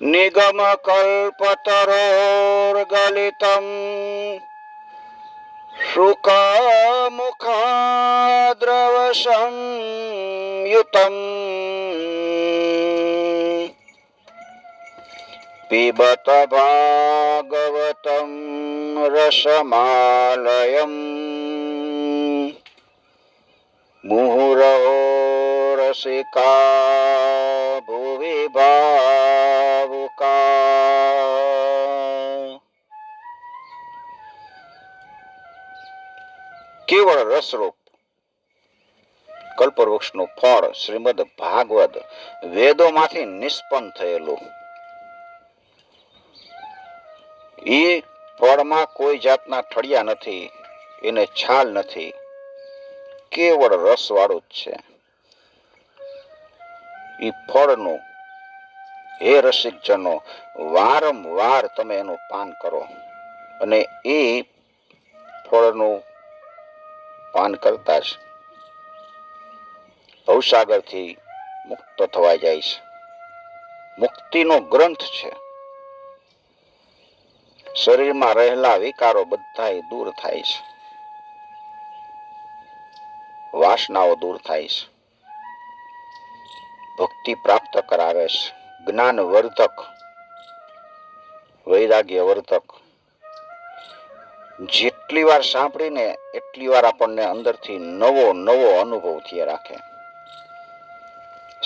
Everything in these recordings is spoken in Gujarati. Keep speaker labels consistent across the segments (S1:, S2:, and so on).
S1: નિગમ કલ્પતરોર્ગલિતમ શુકમુખાદ્રવસં યુતમ પિબત ભાગવતમ રસમાલયમ મુહુરહો રસિકા ભુવિ ભાવુકા. કેવળ રસરૂપ કલ્પવૃક્ષનું ફળ શ્રીમદ ભાગવત વેદોમાંથી નિષ્પન્ન થયેલું. એ ફળમાં કોઈ જાતના ઠળિયા નથી, એને છાલ નથી, કેવળ રસવાળું જ છે. એ ફળનું હે રસિકજનો વારંવાર તમે એનું પાન કરો અને એ ફળનું પાન કરતા જ ભવસાગરથી મુક્ત થવાઈ જાય છે. મુક્તિનો ગ્રંથ છે. શરીરમાં રહેલા વિકારો બધા દૂર થાય છે, વાસનાઓ દૂર થાય છે, ભક્તિ પ્રાપ્ત કરાવે છે, જ્ઞાન વર્ધક, વૈરાગ્ય વર્ધક. જેટલી વાર સાંભળીને એટલી વાર આપણને અંદરથી નવો નવો અનુભવ થયા રાખે.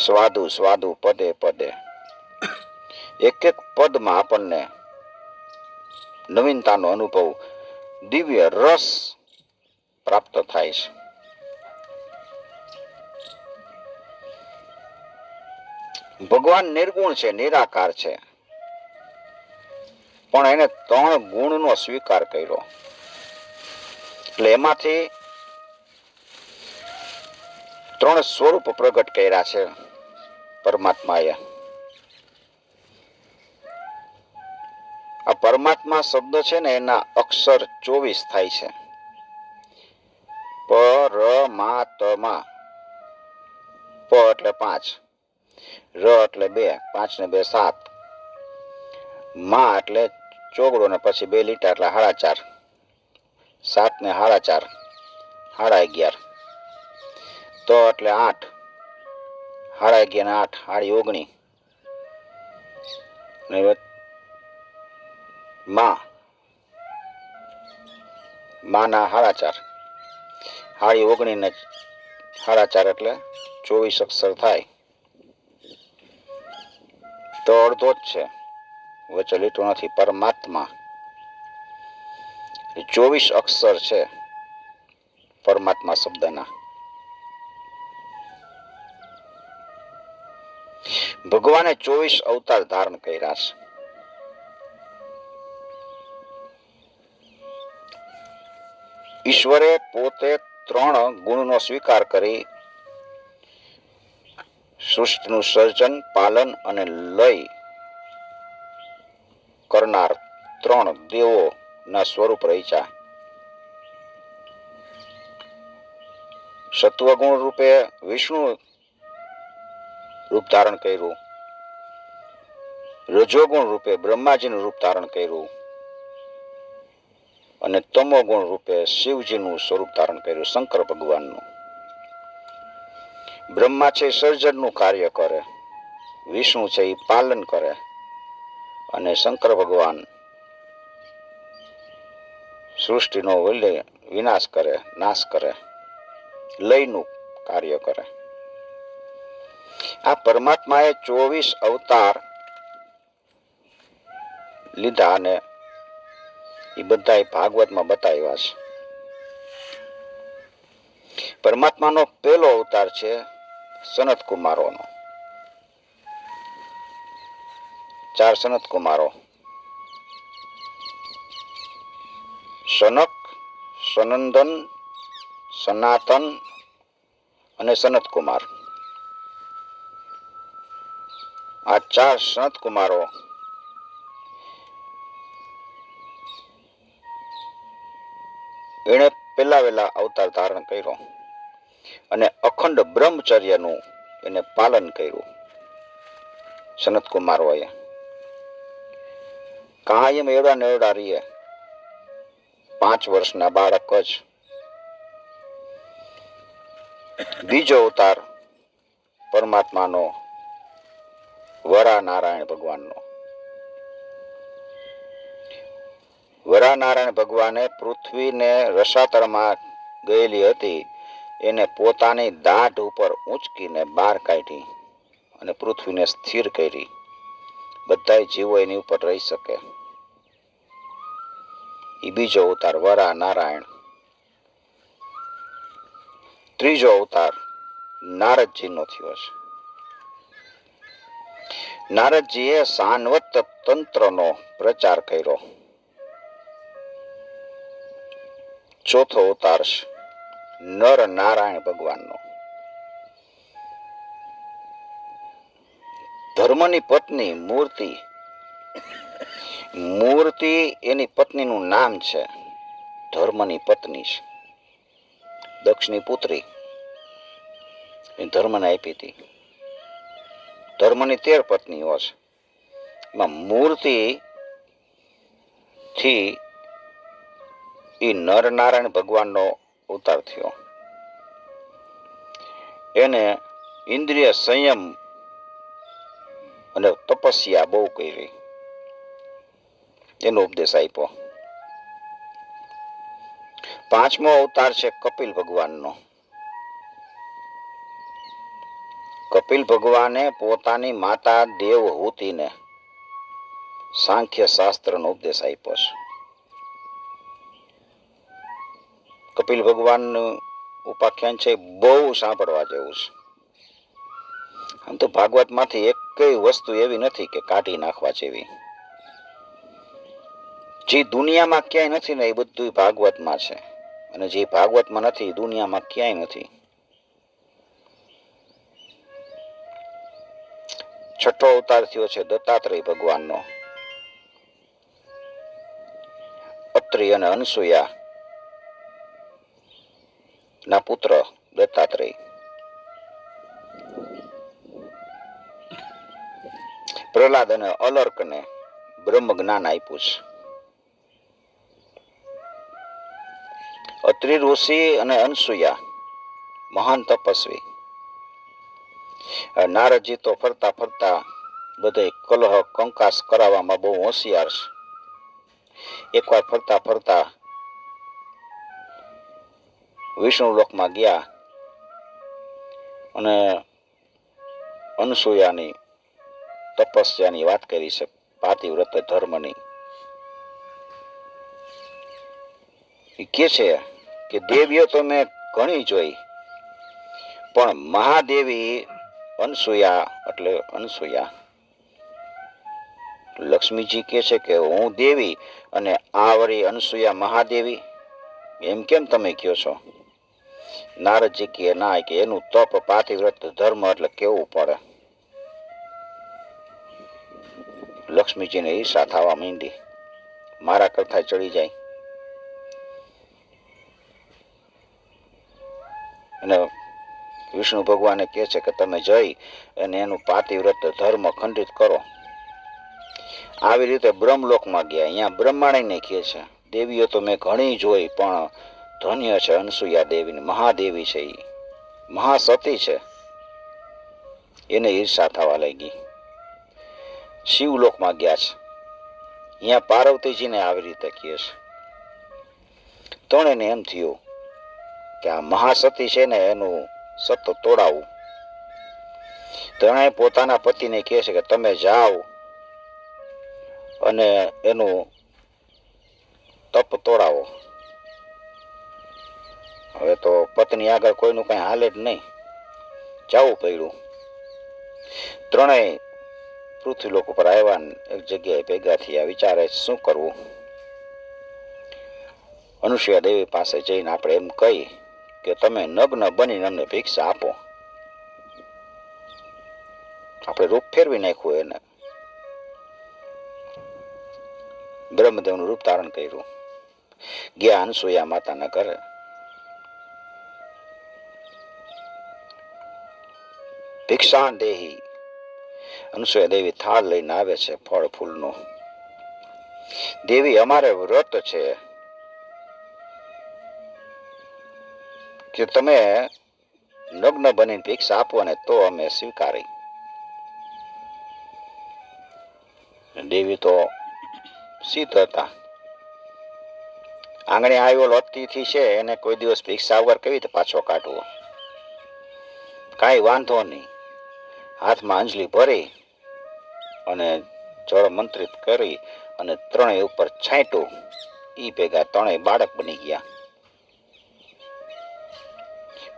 S1: સ્વાદુ સ્વાદુ પદે પદે, એક એક પદમાં આપણને નવીનતાનો અનુભવ, દિવ્ય રસ પ્રાપ્ત થાય છે. ભગવાન નિર્ગુણ છે, નિરાકાર છે, પણ એને 3 ગુણનો સ્વીકાર કર્યો. એટલે એમાંથી 3 સ્વરૂપ પ્રગટ કર્યા છે પરમાત્માએ. આ પરમાત્મા શબ્દ છે ને એના અક્ષર 24 થાય છે. પરમાત્મા, પ એટલે 5, ર એટલે 2, 5 ને 2 7, મા એટલે ચોગડો ને પછી 2 લીટા એટલે 4.5, 7 ને 4.5, 11.5, તો એટલે 8, 11.5 ને 8, 19. માં, માના 4.5, 19 ને 4.5 એટલે 24 અક્ષર થાય. તો અડધો જ છે, વચ્ચે લીટું નથી. પરમાત્મા 24 અક્ષર છે પરમાત્મા શબ્દના. ભગવાને 24 અવતાર ધારણ કર્યા છે. ઈશ્વરે પોતે 3 ગુણનો સ્વીકાર કરી સૃષ્ટિનું સર્જન, પાલન અને લય કરનાર 3 દેવોના સ્વરૂપ રચ્યા. સત્વગુણ રૂપે વિષ્ણુ રૂપ ધારણ કર્યું, રજોગુણ રૂપે બ્રહ્માજીનું રૂપ ધારણ કર્યું અને તમોગુણ રૂપે શિવજીનું સ્વરૂપ ધારણ કર્યું, શંકર ભગવાનનું. બ્રહ્મા છે સર્જનનું કાર્ય કરે, વિષ્ણુ છે એ પાલન કરે અને શંકર ભગવાન સૃષ્ટિનો વિનાશ કરે, નાશ કરે, લયનું કાર્ય કરે. આ પરમાત્માએ 24 અવતાર લીધા અને એ બધા ભાગવતમાં બતાવ્યા છે. પરમાત્માનો પહેલો અવતાર છે સનત કુમારોનો. 4 સનત કુમારો, સનક, સનંદન, સનાતન અને સનત કુમાર. આ 4 સનત કુમારો એને પહેલા વહેલા અવતાર ધારણ કર્યો અને અખંડ બ્રહ્મચર્યનું એને પાલન કર્યું સનત કુમારોએ. કાયમ એવડા ને એવડા રહીએ. 5 વર્ષના બાળક જ. બીજો અવતાર પરમાત્માનો, વરા નારાયણ ભગવાનનો. વરા નારાયણ ભગવાને પૃથ્વીને રસાતળમાં ગયેલી હતી એને પોતાની દાઢ ઉપર ઊંચકીને બહાર કાઢી અને પૃથ્વીને સ્થિર કરી. બધા જીવો એની ઉપર રહી શકે. એ બીજો અવતાર વરા નારાયણ. ત્રીજો અવતાર નારદજીનો થયો છે. નારદજીએ સાન્વત તંત્રનો પ્રચાર કર્યો. ચોથો અવતાર છે નર નારાયણ ભગવાનનો. ધર્મની પત્ની મૂર્તિ. મૂર્તિ એની પત્નીનું નામ છે. ધર્મની પત્ની છે. દક્ષની પુત્રી એ ધર્મને આપી હતી. ધર્મની 13 પત્નીઓ છે. એમાં મૂર્તિ થી એ નર નારાયણ ભગવાનનો અવતાર થયો. એને ઇન્દ્રિય સંયમ અને તપસ્યા બહુ કરી એનો ઉપદેશ આપ્યો. 5મો અવતાર છે કપિલ ભગવાનનો. કપિલ ભગવાને પોતાની માતા દેવહૂતિને સાંખ્ય શાસ્ત્રનો ઉપદેશ આપ્યો છે. કપિલ ભગવાનનું ઉપાખ્યાન છે બહુ સાંભળવા જેવું છે. આમ તો ભાગવતમાંથી એકેય વસ્તુ એવી નથી કે કાઢી નાખવા જેવી. જે દુનિયામાં ક્યાંય નથી ને એ બધું ભાગવતમાં છે, અને જે ભાગવતમાં નથી એ દુનિયામાં ક્યાંય નથી. 6થો અવતાર થયો છે દત્તાત્રેય ભગવાનનો. અત્રિ અને અનસુયા ના પુત્ર દત્તાત્રેય. પ્રહલાદ અને અલર્કને બ્રહ્મ જ્ઞાન આપ્યું છે. અત્રિ ઋષિ અને અનસુયા મહાન તપસ્વી. નારદજી તો ફરતા ફરતા બધે કલહ કંકાસ કરાવવામાં બહુ હોશિયાર છે. એકવાર ફરતા ફરતા વિષ્ણુ લોકમાં ગયા અને અનસુયાની તપસ્યાની વાત કરી છે, પાતિવ્રત ધર્મની. એ કે છે કે દેવીઓ તો મેં ઘણી જોઈ, પણ મહાદેવી અનસુયા એટલે અનસુયા. લક્ષ્મીજી કે છે કે હું દેવી અને આ વળી અનસુયા મહાદેવી, એમ કેમ તમે કહો છો? નારદજી કે ના, કે એનું તપ પાતિવ્રત ધર્મ એટલે કેવું પડે. લક્ષ્મીજીને ઈર્ષા થવા માંડી, મારા કરતા ચડી જાય. અને વિષ્ણુ ભગવાને કહે છે કે તમે જઈ અને એનું પાતિવ્રત ધર્મ ખંડિત કરો. આવી રીતે બ્રહ્મલોકમાં ગયા. અહીંયા બ્રહ્માણીને કહે છે દેવીઓ તો મેં ઘણી જોઈ, પણ ધન્ય છે અનસુયા દેવી, મહાદેવી છે, એ મહાસતી છે. એને ઈર્ષા થવા લાગી. શિવલોકમાં ગયા છે. અહીંયા પાર્વતીજીને આવી રીતે કહે છે. ત્રણેયને એમ થયું કે આ મહાસતી છે ને એનું સત તોડાવું. ત્રણેય પોતાના પતિને કહે છે કે તમે જાઓ અને એનું તપ તોડાવો. હવે તો પત્ની આગળ કોઈનું કઈ હાલે જ નહીં, જવું પડ્યું. ત્રણેય પૃથ્વીલોક ઉપર આવ્યા, એક જગ્યાએ ભેગા થયા. વિચારે શું કરવું. અનુસુયા દેવી પાસે જઈને આપણે એમ કહી કે તમે નગ્ન બનીને અમને ભિક્ષા આપો. આપણે રૂપ ફેરવી નાખ્યું એને. બ્રહ્મદેવનું રૂપ ધારણ કર્યું. ગયા અનસુયા માતાના ઘરે. ભિક્ષા દેહી. અનસુયા દેવી થાળ લઈને આવે છે ફળ ફૂલનો. દેવી અમારે વ્રત છે કે તમે નગ્ન બનીને ભિક્ષા આપો ને તો અમે સ્વીકારી. દેવી તો શીત હતા. આંગણે આવેલો અતિથિ છે એને કોઈ દિવસ ભિક્ષા વગર કેવી રીતે પાછો કાઢવો? કાંઈ વાંધો નહીં. હાથમાં અંજલિ ભરી અને જળ મંત્રિત કરી અને ત્રણેય ઉપર છાંટ્યું. ઈ ભેગા ત્રણેય બાળક બની ગયા.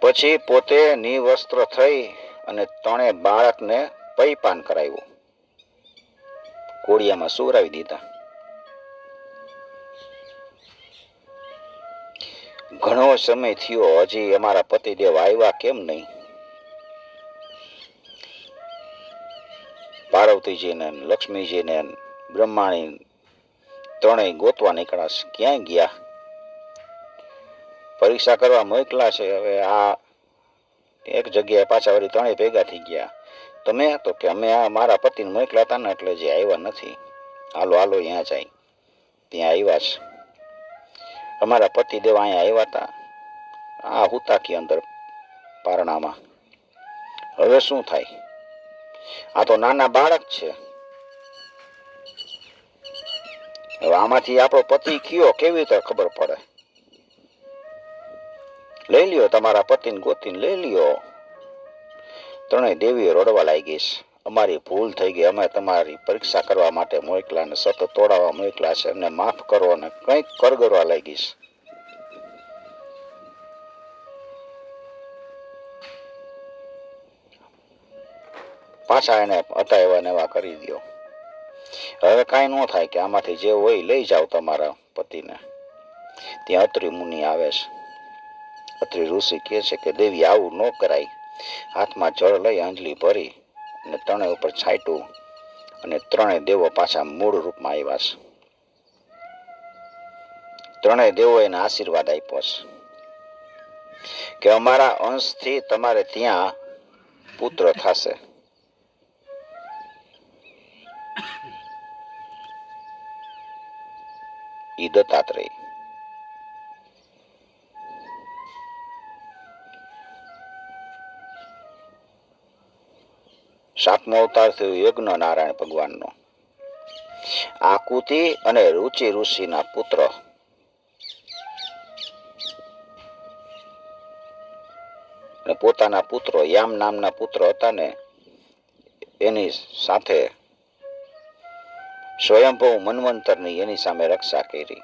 S1: પછી પોતે નિવસ્ત્ર થઈ અને ત્રણેય બાળકને પૈપાન કરાવ્યું. કોળિયામાં સુવરાવી દીધા. ઘણો સમય થયો, હજી અમારા પતિદેવ આવ્યા કેમ નહીં? પાર્વતીજીને લક્ષ્મીજીને બ્રહ્માણી ત્રણેય ગોતવા નીકળ્યા. ક્યાંય ગયા? પરીક્ષા કરવા મોકલા છે. હવે આ એક જગ્યાએ પાછા વળી ત્રણેય ભેગા થઈ ગયા. તમે તો કે અમે આ મારા પતિને મોકલ્યા હતા ને એટલે જે આવ્યા નથી. હાલો હાલો અહીંયા જાય. ત્યાં આવ્યા છે. અમારા પતિદેવ અહીંયા આવ્યા હતા. આ હુતાકી અંદર પારણામાં. હવે શું થાય? આ તો નાના બાળક છે. હવે આમાંથી આપણો પતિ કયો કેવી રીતે ખબર પડે? લઈ લ્યો તમારા પતિને ગોતીને લઈ લ્યો. ત્રણેય દેવીઓ રડવા લાગી છે. અમારી ભૂલ થઈ ગઈ. અમે તમારી પરીક્ષા કરવા માટે મોકલા ને સતત તોડાવવા મોકલા છે. એમને માફ કરો અને કંઈક કરગરવા લાગી છે. પાછા એને હતા એવા ને એવા કરી દો. હવે કાંઈ ન થાય કે આમાંથી જે હોય લઈ જાઓ તમારા પતિને. ત્યાં અત્રિ મુનિ આવે છે. અત્રિ ઋષિ કહે છે કે દેવી આવું ન કરાય. હાથમાં જળ લઈ અંજલિ ભરી અને ત્રણેય ઉપર છાંટ્યું અને ત્રણેય દેવો પાછા મૂળ રૂપમાં આવ્યા છે. ત્રણેય દેવો એને આશીર્વાદ આપ્યો છે કે અમારા અંશથી તમારે ત્યાં પુત્ર થશે. ઈ દત્તાત્રેય. સાતમો અવતાર થયો યજ્ઞ નારાયણ ભગવાનનો. આકુતિ અને રુચિ ઋષિના પુત્ર. અને પોતાના પુત્રો યામ નામના પુત્ર હતા ને એની સાથે સ્વયંભૂ મન્વંતરની એની સામે રક્ષા કરી.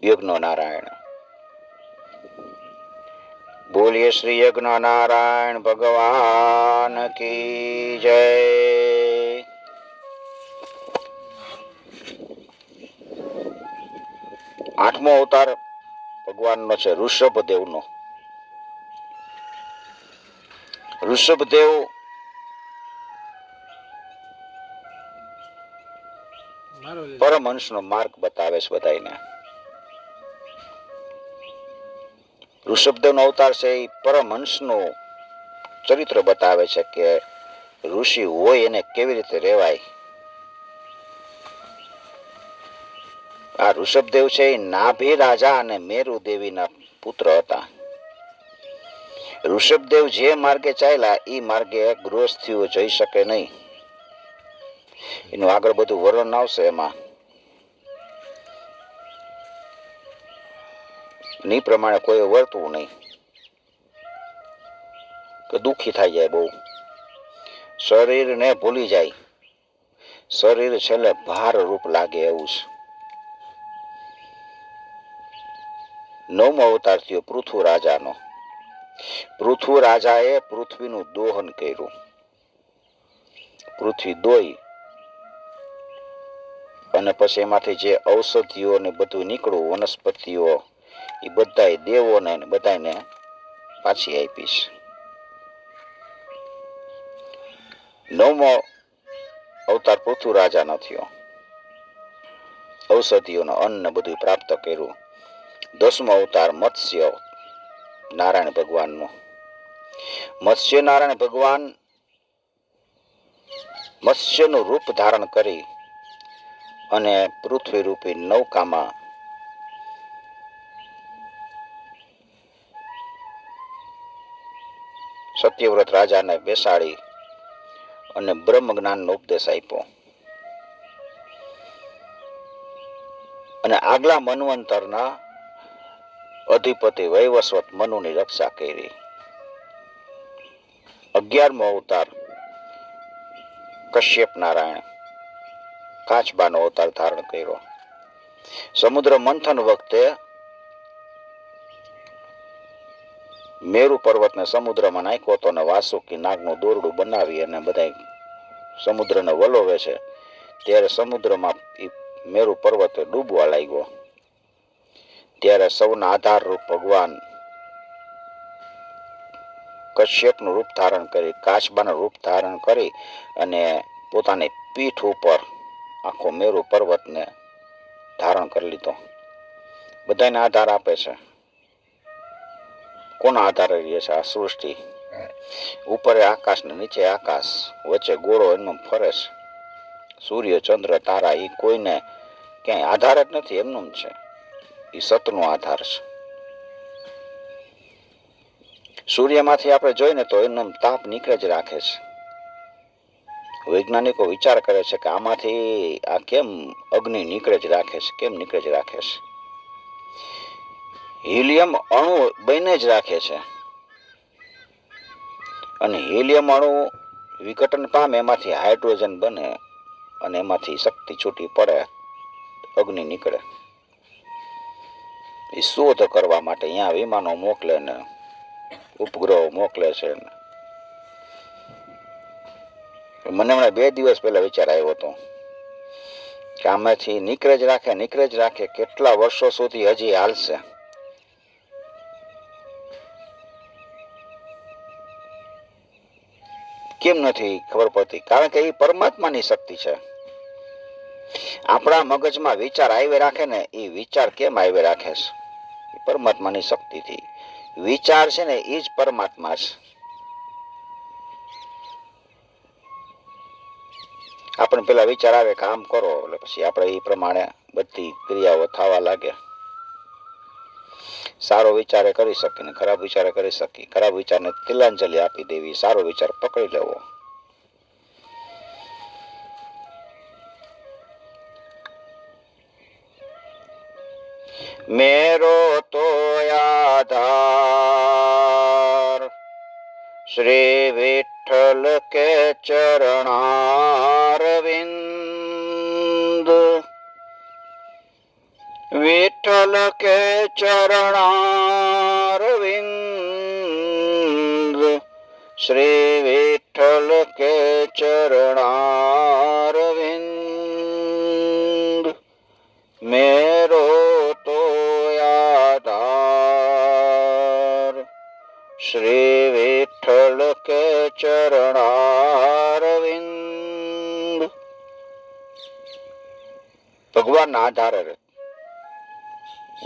S1: યજ્ઞ નારાયણ. બોલીએ શ્રી યજ્ઞ નારાયણ ભગવાન કી જય. આઠમો અવતાર ભગવાનનો છે ઋષભદેવનો. ઋષભદેવ પરમહંસનો માર્ગ બતાવે છે બધાને. ઋષભદેવનો અવતાર છે એ પરમહંસનું ચરિત્ર બતાવે છે કે ઋષિ હોય એને કેવી રીતે રહેવાય. આ ઋષભદેવ છે એ નાભી રાજા અને મેરુ દેવીના પુત્ર હતા. ઋષભદેવ જે માર્ગે ચાલ્યા એ માર્ગે ગૃહસ્થીઓ જઈ શકે નહીં. એનું આગળ બધું વર્ણન આવશે. એમાં ની પ્રમાણે કોઈ વર્તવું નહીં કે દુઃખી થઈ જાય બહુ. શરીરને ભૂલી જાય. શરીર છેલ્લે ભાર રૂપ લાગે એવું છે. નવમો અવતાર થયો પૃથુ રાજાનો. પૃથુ રાજાએ પૃથ્વીનું દોહન કર્યું. પૃથ્વી દોઈ અને પછી એમાંથી જે ઔષધિઓ ને બધું નીકળ્યું વનસ્પતિઓ એ બધા દેવોને બધાને પાછી આપીશ. નવમો અવતાર પૃથુ રાજાનો થયો. ઔષધિઓનો અન્ન બધું પ્રાપ્ત કર્યું. દસમો અવતાર મત્સ્ય નારાયણ ભગવાનનો. મત્સ્ય નારાયણ ભગવાન મત્સ્યનું રૂપ ધારણ કરી અને પૃથ્વી રૂપી નૌકામાં સત્યવ્રત રાજાને બેસાડી અને બ્રહ્મ જ્ઞાનનો ઉપદેશ આપ્યો. અને આગલા મન્વંતરના અધિપતિ વૈવસ્વત મનુની રક્ષા કરી. 11મો અવતાર કશ્યપ નારાયણ કાચબાનો અવતાર ધારણ કર્યો. સમુદ્ર મંથન વખતે મેરુ પર્વતને સમુદ્રમાં નાખ્યો હતો અને વાસુકી નાગનું દોરડું બનાવી અને બધા સમુદ્રને વલોવે છે ત્યારે સમુદ્રમાં મેરુ પર્વત ડૂબવા લાગ્યો. ત્યારે સૌના આધારરૂપ ભગવાન કશ્યપનું રૂપ ધારણ કરી, કાચબાનું રૂપ ધારણ કરી અને પોતાની પીઠ ઉપર આખો મેરુ પર્વતને ધારણ કરી લીધો. બધાને આધાર આપે છે. કોના આધારે રહે છે આ સૃષ્ટિ? ઉપર આકાશ ને નીચે આકાશ, વચ્ચે ગોળો એમનો ફરે છે. સૂર્ય, ચંદ્ર, તારા એ કોઈને ક્યાંય આધાર જ નથી, એમનું છે. એ સતનો આધાર છે. સૂર્યમાંથી આપણે જોઈને તો એનો તાપ નીકળે જ રાખે છે. વૈજ્ઞાનિકો વિચાર કરે છે કે આમાંથી આ કેમ અગ્નિ નીકળે જ રાખે છે, કેમ નીકળે જ રાખે છે? હિલિયમ અણુ બને જ રાખે છે અને હિલિયમ અણુ વિઘટન પામે, એમાંથી હાઇડ્રોજન બને અને એમાંથી શક્તિ છૂટી પડે, અગ્નિ નીકળે. એ શોધ કરવા માટે અહીંયા વિમાનો મોકલે ને ઉપગ્રહો મોકલે છે. મને હમણાં 2 દિવસ પહેલા વિચાર આવ્યો હતો કે આમાંથી નીકળે જ રાખે, કેટલા વર્ષો સુધી હજી હાલશે. કેમ નથી ખબર પડતી? કારણ કે એ પરમાત્માની શક્તિ છે. આપણા મગજમાં વિચાર આવે રાખે ને, એ વિચાર કેમ આવે રાખે છે? એ પરમાત્માની શક્તિથી. વિચાર છે ને એ જ પરમાત્મા છે. આપણે પેલા વિચાર આવે કામ કરો એટલે પછી આપણે એ પ્રમાણે બધી ક્રિયાઓ થવા લાગે. સારો વિચારે કરી શકીએ ને ખરાબ વિચારે કરી શકીએ. ખરાબ વિચારને તિલાંજલિ આપી દેવી, સારો વિચાર પકડી લેવો. મેરો તો આધાર શ્રી વિઠ્ઠલ કે ચરણારવિંદ, વિઠ્ઠલ કે ચરણારવિંદ, શ્રી વિઠ્ઠલ કે ચરણારવિંદ, મેરો તો આધાર શ્રી વિઠ્ઠલ કે ચરણારવિંદ. ભગવાનના આધારે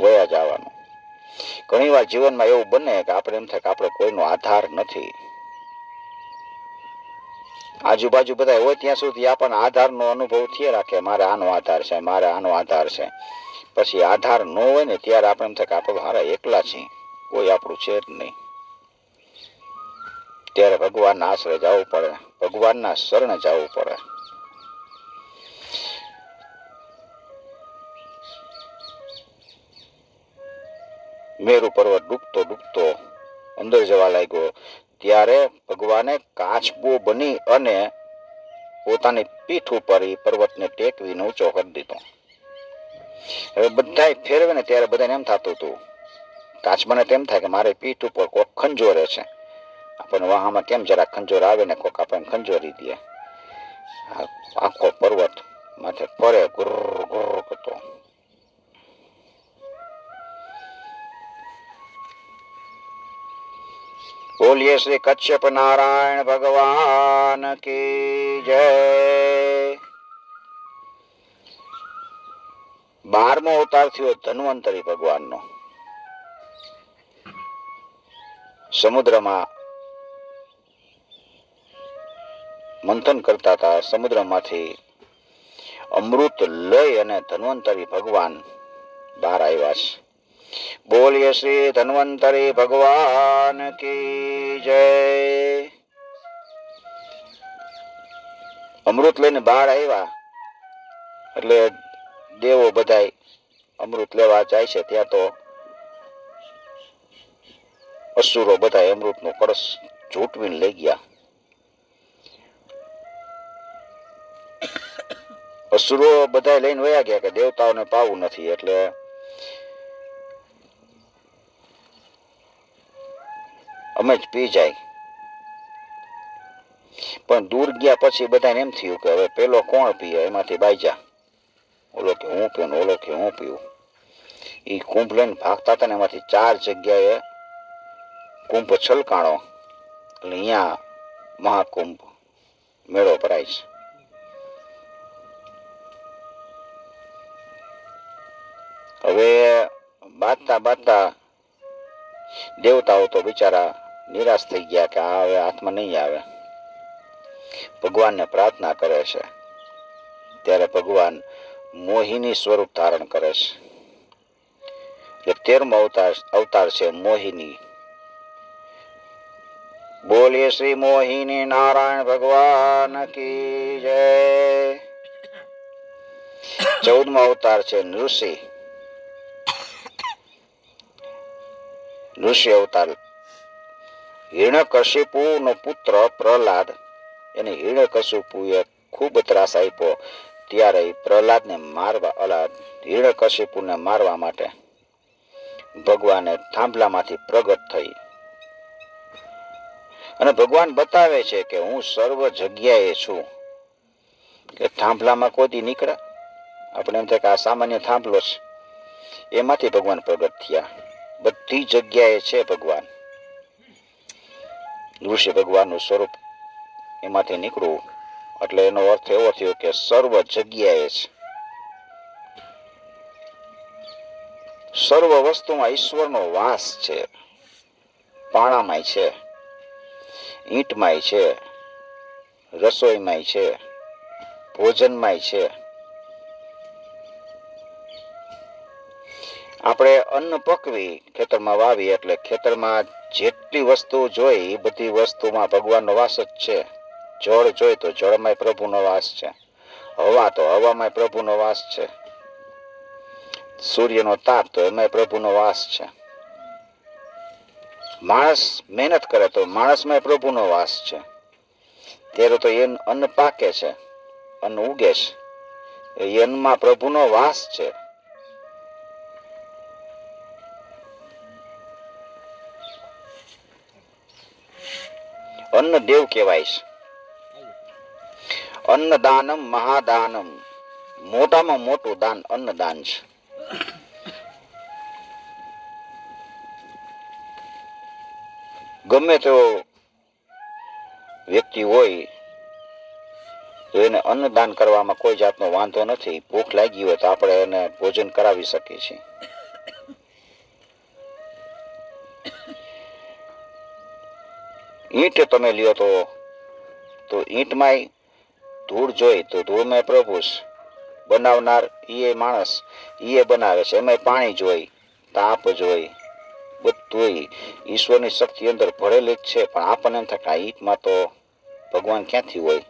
S1: વયા જવાનું. ઘણી વાર જીવનમાં એવું બને કે આપણે એમ થાય કે આપણે કોઈનો આધાર નથી. આજુબાજુ બધા હોય ત્યાં સુધી આપણને આધારનો અનુભવ થયા રાખે, મારે આનો આધાર છે, મારે આનો આધાર છે. પછી આધાર ન હોય ને ત્યારે આપણે એમ થાય કે આપણે હારા એકલા છીએ, કોઈ આપણું છે જ નહીં. ત્યારે ભગવાનના આશ્રય જવું પડે, ભગવાનના શરણે જવું પડે. મેરુ પર્વત ડૂબતો ડૂબતો અંદર જવા લાગ્યો ત્યારે ભગવાને કાચબો બની અને પોતાની પીઠ ઉપર એ પર્વતને ટેકવીને ઊંચો કરી દીધો. હવે બધા ફેરવે ને ત્યારે બધાને એમ થતું હતું, કાચબાને તેમ થાય કે મારે પીઠ ઉપર કોક ખંજોરે છે. આપણને વાહામાં કેમ જરા ખંજોર આવે ને કોક આપણને ખંજોરી દે. આખો પર્વત માથે ફરે ગુર ગુર કરતો. બોલીએ શ્રી કશ્યપ નારાયણ ભગવાન કી જય. 12મો અવતાર થયો ધન્વંતરી ભગવાનનો. સમુદ્રમાં મંથન કરતા હતા સમુદ્રમાંથી અમૃત લઈ અને ધન્વંતરી ભગવાન બહાર આવ્યા છે. બોલીએ શ્રી ધન્વંતરી ભગવાન કી જય. અમૃત લઈને બહાર આવ્યા એટલે દેવો બધાય અમૃત લેવા જાય છે. ત્યાં તો અસુરો બધા અમૃતનો કળશ ઝૂંટવીને લઈ ગયા. અસુરો બધા લઈને વયા ગયા કે દેવતાઓને પાવું નથી, એટલે અમે જ પી જાય. પણ દૂર ગયા પછી બધાને એમ થયું કે હવે પેલો કોણ પીએ, એમાંથી બાઈજા. ઓલો કે હું પીવું, ઓલો કે હું પીવું. એ કુંભ લઈને ભાગતા હતા ને એમાંથી 4 જગ્યાએ કુંભ છલકાણો, એટલે અહીંયા મહાકુંભ મેળો ભરાય છે. હવે બાંધતા દેવતાઓ તો બિચારા નિરાશ થઈ ગયા કે આ હવે હાથમાં નહીં આવે. ભગવાનને પ્રાર્થના કરે છે. ત્યારે ભગવાન મોહિની સ્વરૂપ ધારણ કરે છે. એટલે 13મો અવતાર છે મોહિની. બોલીએ શ્રી મોહિની નારાયણ ભગવાન કી જય. 14મો અવતાર છે નૃષિ. ઋષિ અવતાર. હિરણ્યકશિપુ નો પુત્ર પ્રહલાદ, એને હિરણ્યકશિપુએ ખૂબ ત્રાસ આપ્યો. ત્યારે પ્રહલાદને મારવા, હિરણ્યકશિપુને મારવા માટે ભગવાને થાંભલામાંથી પ્રગટ થઈ અને ભગવાન બતાવે છે કે હું સર્વ જગ્યાએ છું. કે થાંભલામાં કોઈ નીકળે, આપણે એમ થાય કે આ સામાન્ય થાંભલો છે, એમાંથી ભગવાન પ્રગટ થયા. બધી જગ્યાએ છે ભગવાન. ઋષિ ભગવાનનું સ્વરૂપ એમાંથી નીકળવું એટલે એનો અર્થ એવો થયો કે સર્વ જગ્યાએ છે. સર્વ વસ્તુમાં ઈશ્વરનો વાસ છે. પાણામાંય છે, ઈંટમાંય છે, રસોઈમાંય છે, ભોજનમાંય છે. આપણે અન્ન પકવી ખેતરમાં વાવી એટલે ખેતરમાં જેટલી વસ્તુ જોઈ એ બધી વસ્તુમાં ભગવાનનો વાસ જ છે. જળ જોઈ તો જળમાં પ્રભુનો વાસ છે. હવા તો હવામાં પ્રભુનો વાસ છે. સૂર્યનો તાપ તો એમાં પ્રભુનો વાસ છે. માણસ મહેનત કરે તો માણસમાં પ્રભુનો વાસ છે. ત્યારે તો એ અન્ન પાકે છે, અન્ન ઉગે છે, એ અન્નમાં પ્રભુનો વાસ છે. અન્ન દેવ કહેવાય છે. અન્નદાનમ મહાદાનમ, મોટામાં મોટું દાન અન્નદાન છે. ગમે તેવો વ્યક્તિ હોય તો એને અન્નદાન કરવામાં કોઈ જાતનો વાંધો નથી. ભૂખ લાગી હોય તો આપણે એને ભોજન કરાવી શકીએ છીએ. ઈંટ તમે લ્યો તો ઈંટમાં ધૂળ જોઈ તો ધૂળમાં પ્રભુ બનાવનાર એ માણસ એ બનાવે છે. એમાં પાણી જોઈ, તાપ જોઈ, બધું ઈશ્વરની શક્તિ અંદર ભરેલી જ છે. પણ આપણને એમ થાય કે આ ઈંટમાં તો ભગવાન ક્યાંથી હોય.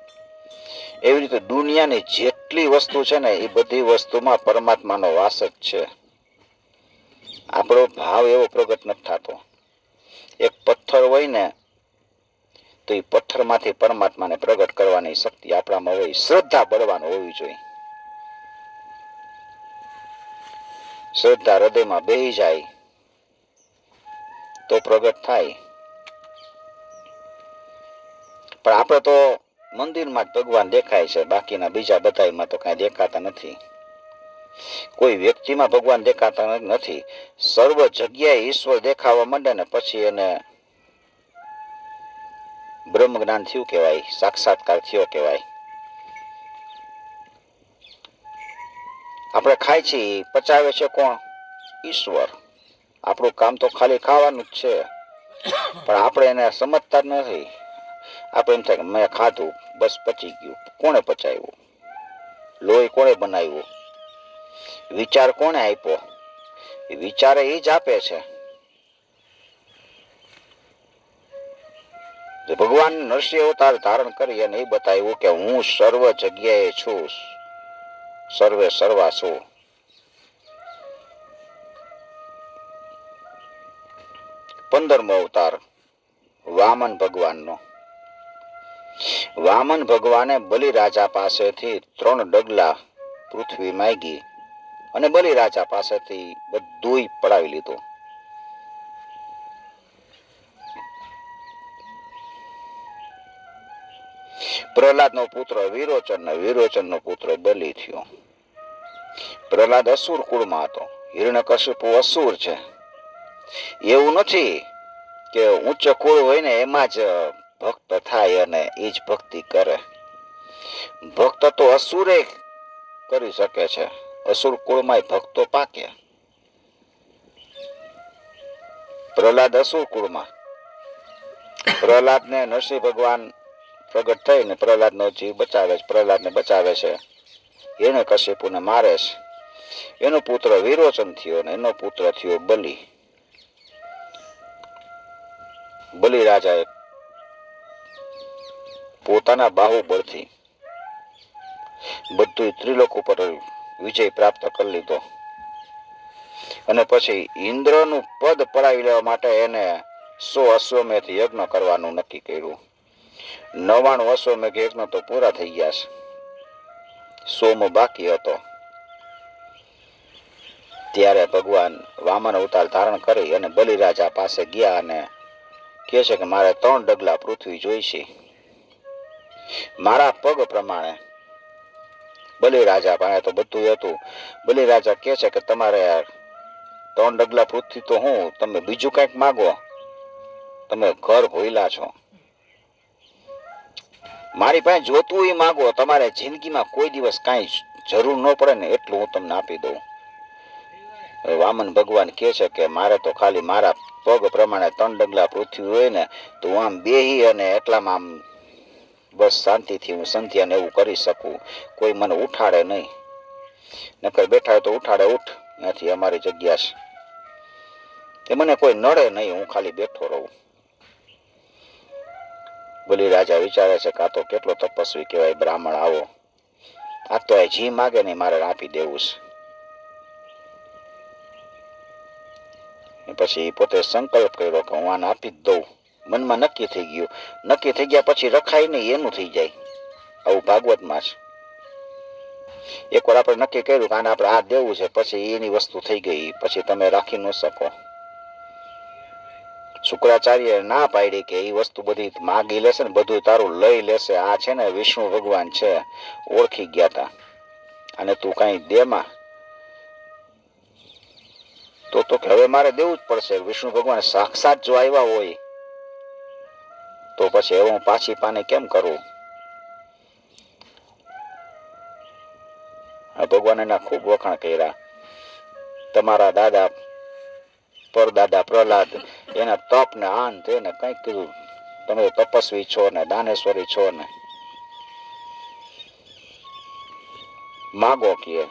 S1: એવી રીતે દુનિયાની જેટલી વસ્તુ છે ને એ બધી વસ્તુમાં પરમાત્માનો વાસ જ છે. આપણો ભાવ એવો પ્રગટ નથી થતો. એક પથ્થર હોય ને તો એ પથ્થરમાંથી પરમાત્માને પ્રગટ કરવાની શક્તિ આપણામાં હોય. શ્રદ્ધા બળવાની હોવી જોઈએ. શ્રદ્ધા હૃદયમાં બેહી જાય તો પ્રગટ થાય. પણ આપણે તો મંદિરમાં જ ભગવાન દેખાય છે, બાકીના બીજા બધામાં તો કઈ દેખાતા નથી. કોઈ વ્યક્તિમાં ભગવાન દેખાતા નથી. સર્વ જગ્યાએ ઈશ્વર દેખાવા માંડે ને પછી એને બ્રહ્મ જ્ઞાન થયું કહેવાય, સાક્ષાત્કાર થયો કહેવાય. આપણે ખાય છીએ, પચાવે છે કોણ? ઈશ્વર. આપણું કામ તો ખાલી ખાવાનું જ છે, પણ આપણે એને સમજતા જ નથી. આપણે એમ થાય કે મેં ખાધું, બસ પચી ગયું. કોણે પચાવ્યું? લોહી કોણે બનાવ્યું? વિચાર કોણે આપ્યો? વિચારે એ જ આપે છે. ભગવાન નરસિંહ અવતાર ધારણ કરી અને એ બતાવ્યું કે હું સર્વ જગ્યાએ છું, સર્વે સર્વા છું. 15મો અવતાર વામન ભગવાનનો. વામન ભગવાને બલિરાજા પાસેથી 3 ડગલા પૃથ્વી માંગી અને બલિરાજા પાસેથી બધું પડાવી લીધું. પ્રહલાદનો પુત્ર વિરોચન, વિરોચનનો પુત્ર બલિ થયો. પ્રહલાદ અસુર કુળમાં હતો. હિરણ્યકશિપુ અસુર છે. એવું નથી કે ઉચ્ચ કુળ હોય ને એમાં જ ભક્ત થાય અને એ જ ભક્તિ કરે. ભક્ત તો અસુરે કરી શકે છે. અસુર કુળમાં ભક્તો પાકે. પ્રહલાદ અસુર કુળમાં. પ્રહલાદને નરસિંહ ભગવાન પ્રગટ થઈને પ્રહલાદનો જીવ બચાવે છે. પ્રહલાદને બચાવે છે. હિરણ્યકશિપુને મારે છે. એનો પુત્ર વિરોચન થયો અને એનો પુત્ર થયો બલિ. બલિરાજાએ પોતાના બાહુબળથી બધું ત્રિલોક ઉપર વિજય પ્રાપ્ત કરી લીધો અને પછી ઇન્દ્રનું પદ પડાવી લેવા માટે એને 100 અશ્વમેધ યજ્ઞ કરવાનું નક્કી કર્યું. 99 અશ્વમેધ યજ્ઞ તો પૂરા થઈ ગયા છે. 100મો બાકી હતો. ત્યારે ભગવાન વામન અવતાર ધારણ કરી અને બલિરાજા પાસે ગયા અને કહે છે કે મારે 3 ડગલા પૃથ્વી જોઈશે. મારા પગ પ્રમાણે. બલિરાજા પાસે તો બધું હતું. બલિરાજા કહે છે કે તમારે 3 ડગલા પૃથ્વી તો હું, તમે બીજું કંઈક માગો. તમે ઘર ભૂલ્યા છો. મારી પાસે જોતું એ માગો. તમારે જિંદગીમાં કોઈ દિવસ કાંઈ જરૂર ન પડે ને એટલું હું તમને આપી દઉં. વામન ભગવાન કહે છે કે મારે તો ખાલી મારા પગ પ્રમાણે 3 ડગલા પૃથ્વી હોય ને તો હું આમ બેહી અને એટલામાં આમ બસ શાંતિથી હું સંધ્યાને એવું કરી શકું. કોઈ મને ઉઠાડે નહીં. નકર બેઠા હોય તો ઉઠાડે, ઉઠ, નથી અમારી જગ્યા છે. મને કોઈ નડે નહીં. હું ખાલી બેઠો રહું. બલિરાજા વિચારે છે કે આ તો કેટલો તપસ્વી કહેવાય બ્રાહ્મણ આવો. આ તો જી માગે નહીં મારે આપી દેવું છે. પછી પોતે સંકલ્પ કર્યો કે હું આને આપી જ દઉં. મનમાં નક્કી થઈ ગયું. નક્કી થઈ ગયા પછી રખાય નહીં એનું થઈ જાય. આવું ભાગવતમાં છે. એકવાર આપણે નક્કી કર્યું કે આને આપણે આ દેવું છે, પછી એની વસ્તુ થઈ ગઈ, પછી તમે રાખી ન શકો. શુક્રાચાર્ય ના પાડી કે એ વસ્તુ બધી માગી લેશે ને બધું તારું લઈ લેશે. આ છે ને વિષ્ણુ ભગવાન છે, ઓળખી ગયા હતા. અને તું કઈ દેમાં તો હવે મારે દેવું જ પડશે. વિષ્ણુ ભગવાન સાક્ષાત જો આવ્યા હોય તો પછી હવે હું પાછી પાને કેમ કરું? ભગવાન એના ખૂબ વખાણ કર્યા. તમારા દાદા પરદાદા પ્રહલાદ એના તપ ને આન તેને કઈક કીધું. તમે તપસ્વી છો ને દાનેશ્વરી છો ને માગો કે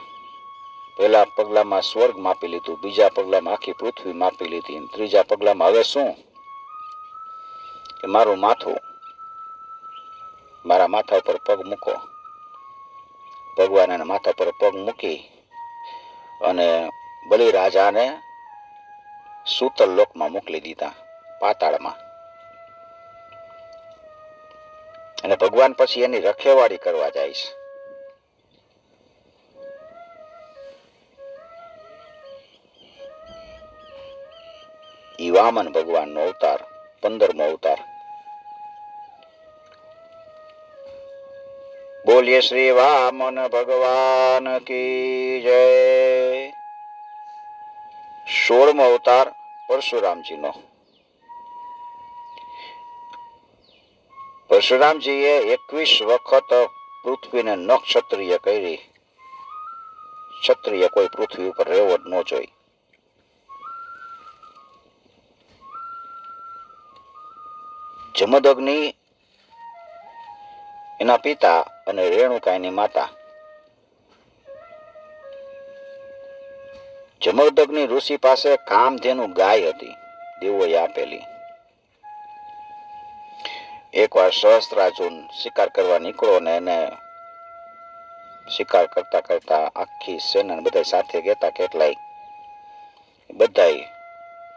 S1: પહેલા પગલામાં સ્વર્ગ માપી લીધું, બીજા પગલામાં આખી પૃથ્વી માપી લીધી, ત્રીજા પગલામાં હવે શું કે મારું માથું, મારા માથા ઉપર પગ મૂકો. ભગવાન એના માથા પર પગ મૂકી અને બલિરાજાને સૂતલ લોકમાં મોકલી દીધા, પાતાળમાં. અને ભગવાન પછી એની રખેવાળી કરવા જાય છે. ઈ વામન ભગવાનનો અવતાર, 15મો અવતાર. બોલીએ શ્રી વામન ભગવાન કી જય. 16મો અવતાર પરશુરામજીનો. પરશુરામજીએ 21 વખત પૃથ્વીને નક્ષત્રિય કરી. ક્ષત્રિય કોઈ પૃથ્વી ઉપર રહેવો જ ન જોઈએ. જમદગ્નિ એના પિતા અને રેણુકા એની માતા. જમદગ્નિ ઋષિ પાસે કામધેનુ ગાય હતી, દેવોએ આપેલી. એકવાર સહસ્ત્રાર્જુન શિકાર કરવા નીકળો ને એને શિકાર કરતા કરતા આખી સેના બધા સાથે કહેતા કેટલાય બધાય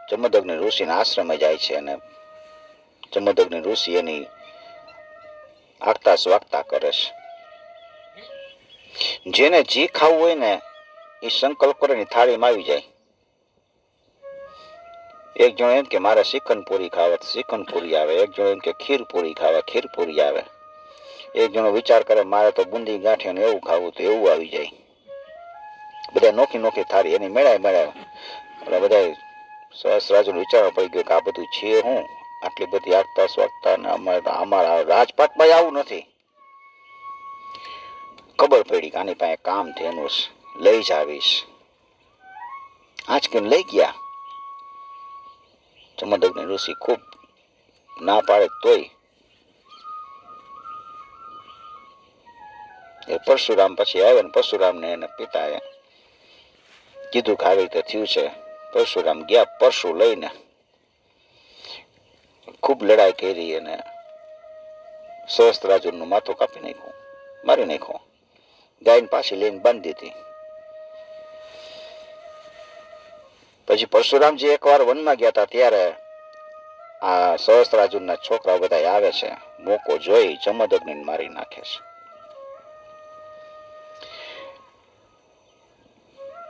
S1: જમદગ્નિ ઋષિના આશ્રમે જાય છે અને જમદગ્નિ ઋષિ એની આગતા સ્વાગતા કરે છે. જેને જી ખાવું હોય ને એ સંકલ્પ કરે ને થાળીમાં આવી જાય. એક જણ એમ કે મારે શ્રીખંડ ખાવા, શ્રીખંડ આવે. એક જણ એમ કે ખીર પૂરી ખાવા, ખીર પૂરી આવે. એક જણો વિચાર કરે મારે તો બુંદી ગાંઠિયા ને એવું ખાવું, તો એવું આવી જાય. બધા નોખી નોખી થાળી એની મેળાય એટલે બધા સહસ્ત્રાર્જુન વિચારવા પડી ગયો કે આ બધું છે હું, આટલી બધી આગતા સ્વાગતા ને અમારા રાજપાટમાં આવું નથી. ખબર પડી કે આની પાસે કામ થયેલું લઈ જ આવીશ. આંચકીને લઈ ગયા. જમદગ્નિ ઋષિ ખૂબ ના પાડે તોય એ પરશુરામ પછી આવ્યા ને પરશુરામને એના પિતાએ કીધું કે આવી રીતે થયું છે. પરશુરામ ગયા પરશુ લઈને, ખૂબ લડાઈ કરી અને સહસ્ત્રાર્જુનનું માથું કાપી નાખ્યું, મારી નાખ્યું. ગાયને પાછી લઈને બાંધી દીધી. પછી પરશુરામજી એકવાર વનમાં ગયા હતા ત્યારે આ સહસ્ત્રાર્જુનના છોકરાઓ બધા આવે છે. મોકો જોઈ જમદગ્નિને મારી નાખે છે.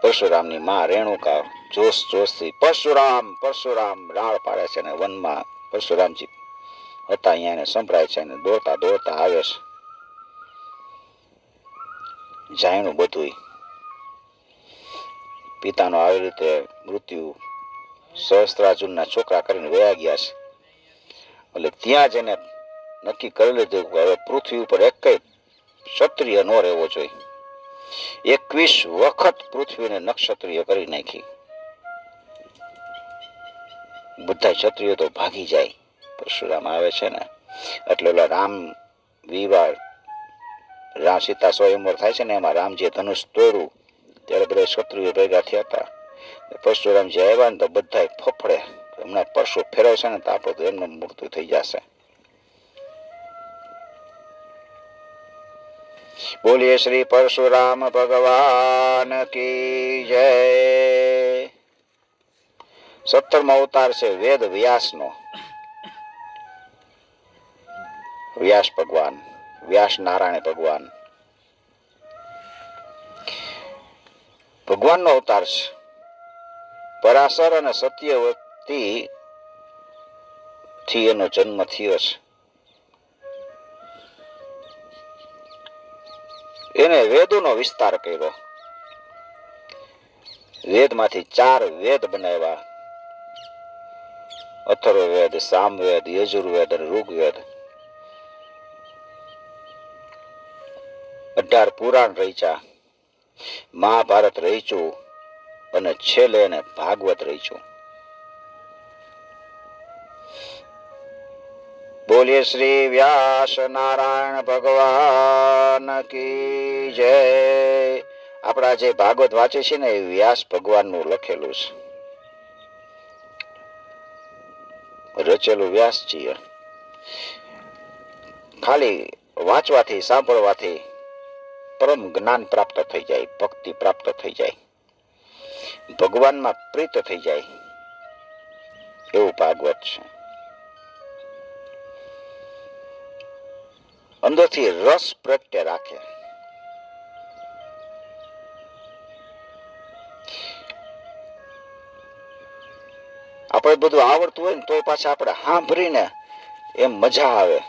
S1: પરશુરામની માં રેણુકા જોશ જોશથી પરશુરામ પરશુરામ રાડ પાડે છે. અને વનમાં પરશુરામજી હતા અહીંયા એને સંભળાય છે અને દોડતા દોડતા આવે છે. જાણ્યું બધું પિતાનો આવી રીતે મૃત્યુ સહસ્ત્રાર્જુનના છોકરા કરીને વયા ગયા છે. એટલે ત્યાં જ એને નક્કી કરી લીધું કે હવે પૃથ્વી ઉપર એક ક્ષત્રિય ન રહેવો જોઈએ. 21 વખત પૃથ્વીને નક્ષત્રિય કરી નાખી. બધા ક્ષત્રિયો તો ભાગી જાય. પરશુરામ આવે છે ને એટલે ઓલા રામ વિવાહ સીતા સ્વયંવર થાય છે ને એમાં રામજીએ ધનુષ તોડ્યું ત્યારે બધા ક્ષત્રિયો ભેગા થયા હતા. પરશુરામજી આવ્યા ને તો બધા ફફડે, હમણાં પરશુ ફેરવશે ને તો આપણે તો એમનું મૃત્યુ થઈ જશે. બોલીએ શ્રી પરશુરામ ભગવાન કી જય. 17મો અવતાર છે વેદ વ્યાસનો. વ્યાસ ભગવાન, વ્યાસ નારાયણ ભગવાન, ભગવાનનો અવતાર છે. પરાશર અને સત્યવતી થી એનો જન્મ થયો છે. એને વેદોનો વિસ્તાર કર્યો. વેદમાંથી 4 વેદ બનાવ્યા: અથર્વવેદ, સામવેદ, યજુર્વેદ અને ઋગ્વેદ. 18 પુરાણ રચ્યા. મહાભારત રચ્યું અને છેલ્લે એને ભાગવત રચ્યું. બોલીએ શ્રી વ્યાસ નારાયણ ભગવાન કી જય. આપણા જે ભાગવત વાંચે છે ને એ વ્યાસ ભગવાનનું લખેલું છે, રચેલું વ્યાસજીએ. ખાલી વાંચવાથી સાંભળવાથી પરમ જ્ઞાન પ્રાપ્ત થઈ જાય, ભક્તિ પ્રાપ્ત થઈ જાય, ભગવાનમાં પ્રીત થઈ જાય એવું ભાગવત છે. અંદરથી રસ પ્રગટે રાખે. આપણે બધું આવડતું હોય ને તો પાછા આપણે સાંભળીને એમ મજા આવે.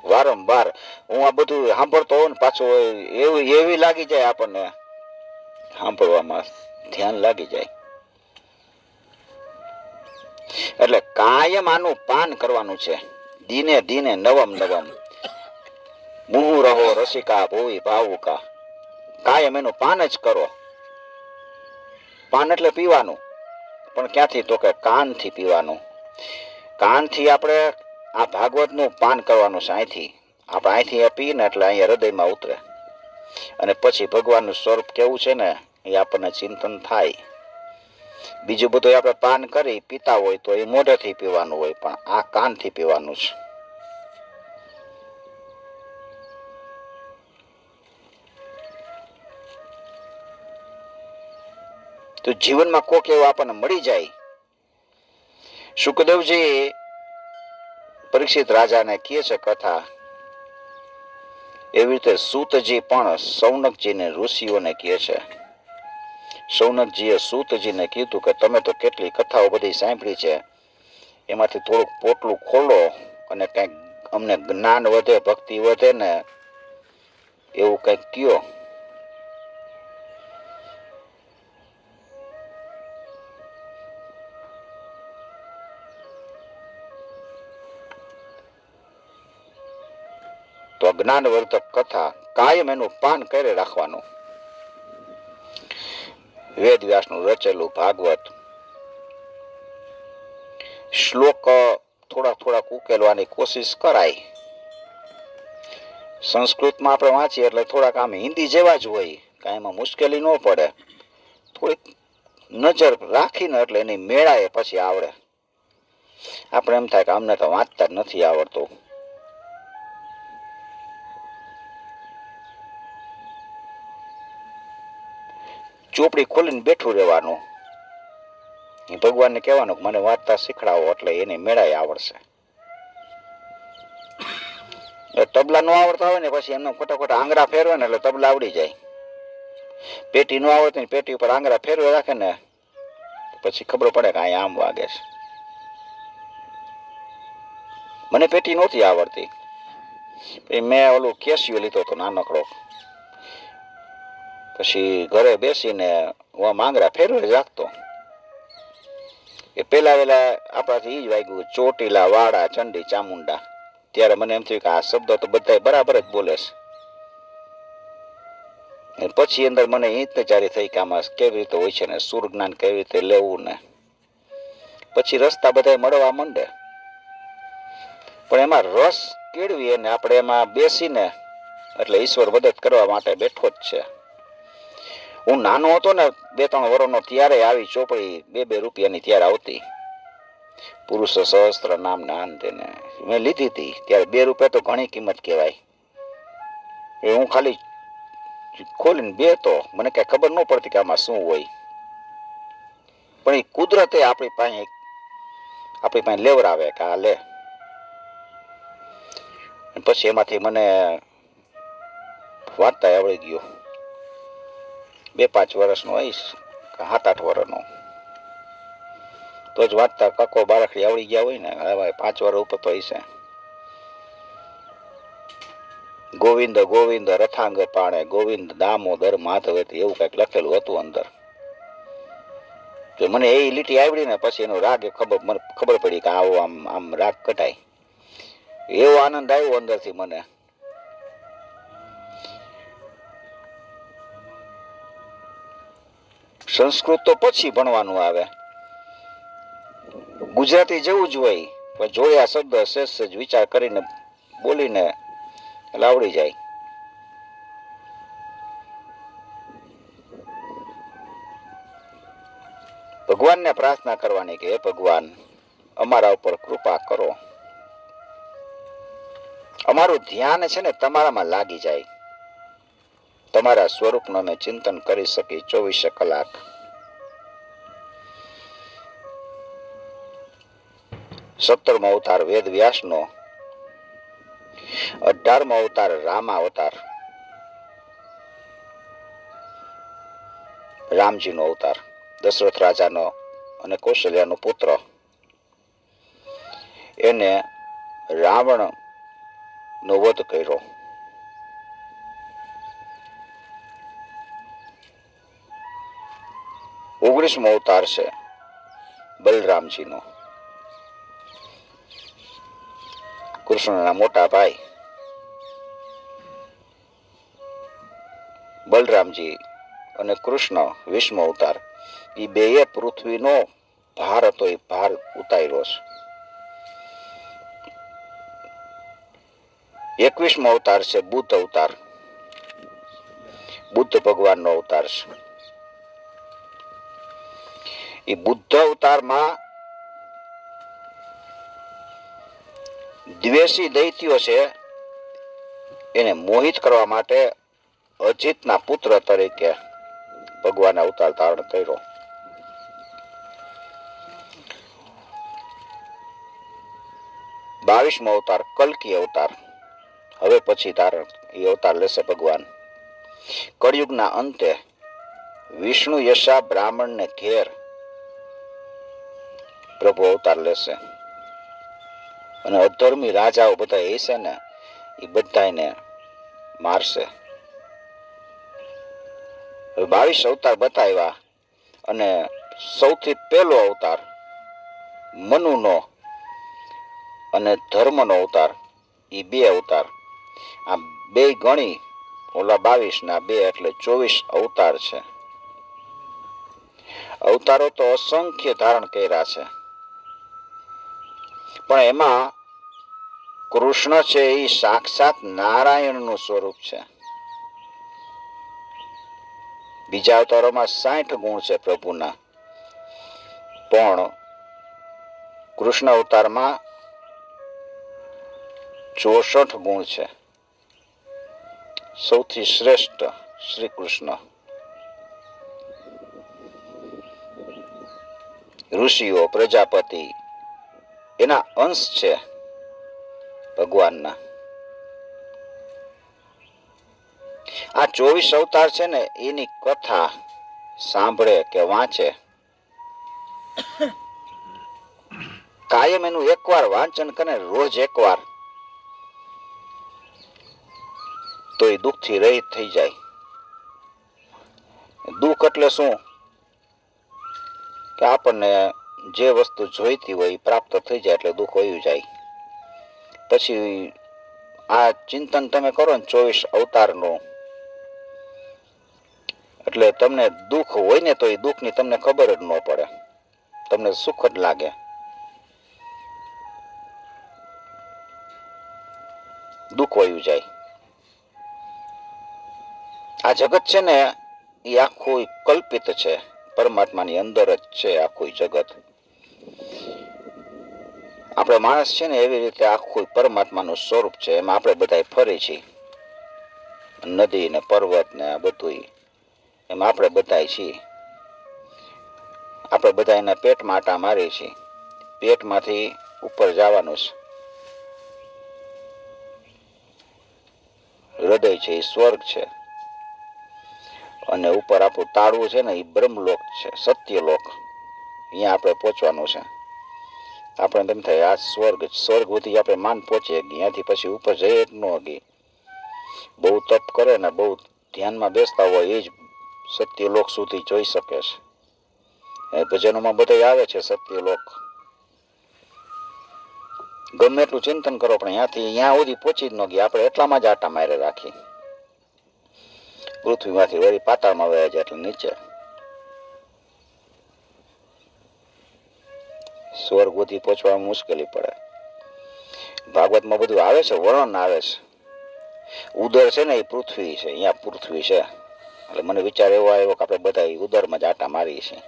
S1: વારંવાર હું આ બધું સાંભળતો હોઉં ને પાછું એવી લાગી જાય, આપણને સાંભળવામાં ધ્યાન લાગી જાય. એટલે કાયમ આનું પાન કરવાનું છે. દિને દિને નવમ નવમ મુહુ રહો રસિકા ભૂવિ ભાવુકા. કાયમ એનું પાન જ કરો. પાન એટલે પીવાનું, પણ ક્યાંથી? તો કે કાનથી પીવાનું. કાનથી આપણે આ ભાગવતનું પાન કરવાનું છે. અહીંથી આપણે અહીંથી પીને એટલે અહીંયા હૃદયમાં ઉતરે અને પછી ભગવાનનું સ્વરૂપ કેવું છે ને એ આપણને ચિંતન થાય. બીજું બધું આપણે પાન કરી પીતા હોય તો એ મોઢેથી પીવાનું હોય, પણ આ કાનથી પીવાનું છે. તો જીવનમાં કોક એવું આપણને મળી જાય. સુખદેવજી પરીક્ષિત રાજાને કહે છે કથા, એવી રીતે સૂતજી પણ સૌનકજીને ઋષિઓને કહે છે. સૌનકજીએ સૂતજીને કીધું કે તમે તો કેટલી કથાઓ બધી સાંભળી છે, એમાંથી થોડુંક પોટલું ખોલો અને કંઈક અમને જ્ઞાન વધે, ભક્તિ વધે ને એવું કંઈક કયો. તો જ્ઞાનવર્ધક કથા કાયમ એનું પાન કરે રાખવાનું. વેદ વ્યાસનું રચેલું ભાગવત શ્લોક થોડાક થોડાક ઉકેલવાની કોશિશ કરાય. સંસ્કૃતમાં આપણે વાંચીએ એટલે થોડાક આમ હિન્દી જેવા જ હોય, કાંઈ એમાં મુશ્કેલી ન પડે. થોડીક નજર રાખીને એટલે એની મેળાએ પછી આવડે. આપણે એમ થાય કે અમને તો વાંચતા જ નથી આવડતું. ચોપડી ખોલીને બેઠું રહેવાનું, ભગવાનને કહેવાનું કે મને વાંચતા શીખડાવો એટલે એની મેળાએ આવડશે. તબલા નો આવડતા હોય ને પછી એમને ખોટા ખોટા આંગળા ફેરવે ને એટલે તબલા આવડી જાય. પેટી નો આવડતી પેટી ઉપર આંગળા ફેરવે રાખે ને પછી ખબર પડે કે અહીંયા આમ વાગે છે. મને પેટી નહોતી આવડતી, મેં ઓલું કેસિયો લીધો હતો નાનકડો. પછી ઘરે બેસીને હું આંગળા ફેરવે રાખતો. એ પેલા વેલા આપણાથી ઈ જ વાગ્યું ચોટીલા વાડા ચંડી ચામુંડા. ત્યારે મને એમ થયું કે આ શબ્દો તો બધા બરાબર જ બોલે છે. પછી અંદર મને ઇંતજારી થઈ કે આમાં કેવી રીતે હોય છે ને સુર જ્ઞાન કેવી રીતે લેવું ને. પછી રસ્તા બધા મળવા માંડે, પણ એમાં રસ કેળવી અને આપણે એમાં બેસીને એટલે ઈશ્વર મદદ કરવા માટે બેઠો જ છે. હું નાનો હતો ને 2-3 વર્ષનો ત્યારે આવી ચોપડી 2-2 રૂપિયાની ત્યારે આવતી, પુરુષ સહસ્ત્ર નામ નાન તેને મેં લીધી હતી. ત્યારે 2 રૂપિયા તો ઘણી કિંમત કહેવાય. એ હું ખાલી ખોલીને બેતો, મને કઈ ખબર ન પડતી કે આમાં શું હોય, પણ એ કુદરતે આપણી પાસે લેવડાવે કે આ લે. પછી એમાંથી મને વાંચતા આવડી ગયો. 2-5 વર્ષનો હોઈશ કે 7-8 વર્ષનો તો જ વાંચતા કકો બારખડી આવડી ગયા હોય ને. હવે 5 વર્ષ ઉપર તો હશે. ગોવિંદ ગોવિંદ રથાંગ પાણે, ગોવિંદ દામોદર માધવેતી એવું કંઈક લખેલું હતું અંદર. તો મને એ લીટી આવડી ને પછી એનો રાગ મને ખબર પડી કે આવો આમ આમ રાગ કટાય. એવો આનંદ આવ્યો અંદરથી મને. સંસ્કૃત તો પછી ભણવાનું આવે, ગુજરાતી જેવું જ હોય, પણ જોયા શબ્દ શેષ જ વિચાર કરીને બોલીને એટલે આવડી જાય. ભગવાનને પ્રાર્થના કરવાની કે હે ભગવાન અમારા ઉપર કૃપા કરો, અમારું ધ્યાન છે ને તમારામાં લાગી જાય, તમારા સ્વરૂપનું અમે ચિંતન કરી શકી 24 કલાક. સત્તરમો અવતાર વેદ વ્યાસનો, 18મો અવતાર રામા અવતાર, રામજીનો અવતાર, દશરથ રાજાનો અને કૌશલ્યાનો પુત્ર. એને રાવણ નો વધ કર્યો. ઓગણીસમો અવતાર છે બલરામજીનો, કૃષ્ણના મોટા ભાઈ. બલરામજી અને કૃષ્ણ 20મો અવતાર. એ બેએ પૃથ્વીનો ભાર હતો એ ભાર ઉતાર્યો છે. 21મો અવતાર છે બુદ્ધ અવતાર. બુદ્ધ ભગવાનનો અવતાર છે. એ બુદ્ધ અવતારમાં દ્વેષી દૈત્યો છે એને મોહિત કરવા માટે અજીતના પુત્ર તરીકે ભગવાને અવતાર ધારણ કર્યો. બાવીસમો અવતાર કલ્કી અવતાર. હવે પછી ધારણ એ અવતાર લેશે ભગવાન. કળિયુગના અંતે વિષ્ણુ યશા બ્રાહ્મણને ઘેર પ્રભુ અવતાર લેશે અને અધર્મી રાજાઓ બધા હશે ને એ બધાને મારશે. 22 અવતાર બતાવ્યા અને સૌથી પહેલો અવતાર મનુનો અને ધર્મનો અવતાર એ 2 અવતાર. આ 2 ગણી ઓલા 22 ના 2 એટલે 24 અવતાર છે. અવતારો તો અસંખ્ય ધારણ કર્યા છે પણ એમાં કૃષ્ણ છે એ સાક્ષાત નારાયણનું સ્વરૂપ છે. બીજા અવતારોમાં 60 ગુણ છે પ્રભુના પણ કૃષ્ણ અવતારમાં 64 ગુણ છે. સૌથી શ્રેષ્ઠ શ્રી કૃષ્ણ. ઋષિઓ પ્રજાપતિ એના અંશ છે ભગવાનના. આ 24 અવતાર છે ને એની કથા સાંભળે કે વાંચે કાયમ એનું એકવાર વાંચન કરે રોજ એકવાર તો એ દુઃખથી રહિત થઈ જાય. દુઃખ એટલે શું કે આપણને જે વસ્તુ જોઈતી હોય એ પ્રાપ્ત થઈ જાય એટલે દુઃખ વયું જાય. પછી આ ચિંતન તમે કરો ને 24 અવતારનું એટલે તમને દુઃખ હોય ને તો એ દુઃખની તમને ખબર જ ન પડે, તમને સુખ જ લાગે. દુઃખ વયું જાય. આ જગત છે ને એ આખું કલ્પિત છે, પરમાત્માની અંદર જ છે આખું જગત. આપણે માણસ છે ને એવી રીતે આખું પરમાત્માનું સ્વરૂપ છે. એમાં આપણે બધા ફરી છીએ, નદી ને પર્વત ને આ બધું એમાં આપણે બધા છીએ. આપણે બધા એના પેટમાં આટા મારીએ છીએ. પેટમાંથી ઉપર જવાનું છે. હૃદય છે એ સ્વર્ગ છે અને ઉપર આપણું તાળવું છે ને એ બ્રહ્મલોક છે, સત્યલોક. અહીંયા આપણે પહોંચવાનું છે. આપણે એમ થાય આ સ્વર્ગ સુધી આપણે માન પહોંચીએ, ત્યાંથી પછી ઉપર જઈએ જ ન ગઈ. બહુ તપ કરે ને બહુ ધ્યાનમાં બેસતા હોય એ જ સત્યલોક સુધી જોઈ શકે છે. એ ભજનોમાં બધા આવે છે સત્યલોક. ગમે એટલું ચિંતન કરો પણ ત્યાંથી ત્યાં સુધી પહોંચી જ ન ગયા. આપણે એટલામાં જ આટા મારે રાખી. પૃથ્વીમાંથી વળી પાતાળમાં વયા જાય એટલે નીચે સ્વર્ગ સુધી પહોંચવામાં મુશ્કેલી પડે. ભાગવતમાં બધું આવે છે, વર્ણન આવે છે. ઉદર છે ને એ પૃથ્વી છે, અહીંયા પૃથ્વી છે. એટલે મને વિચાર એવો આવ્યો કે આપણે બધા ઉદરમાં જ આટા મારીએ છીએ.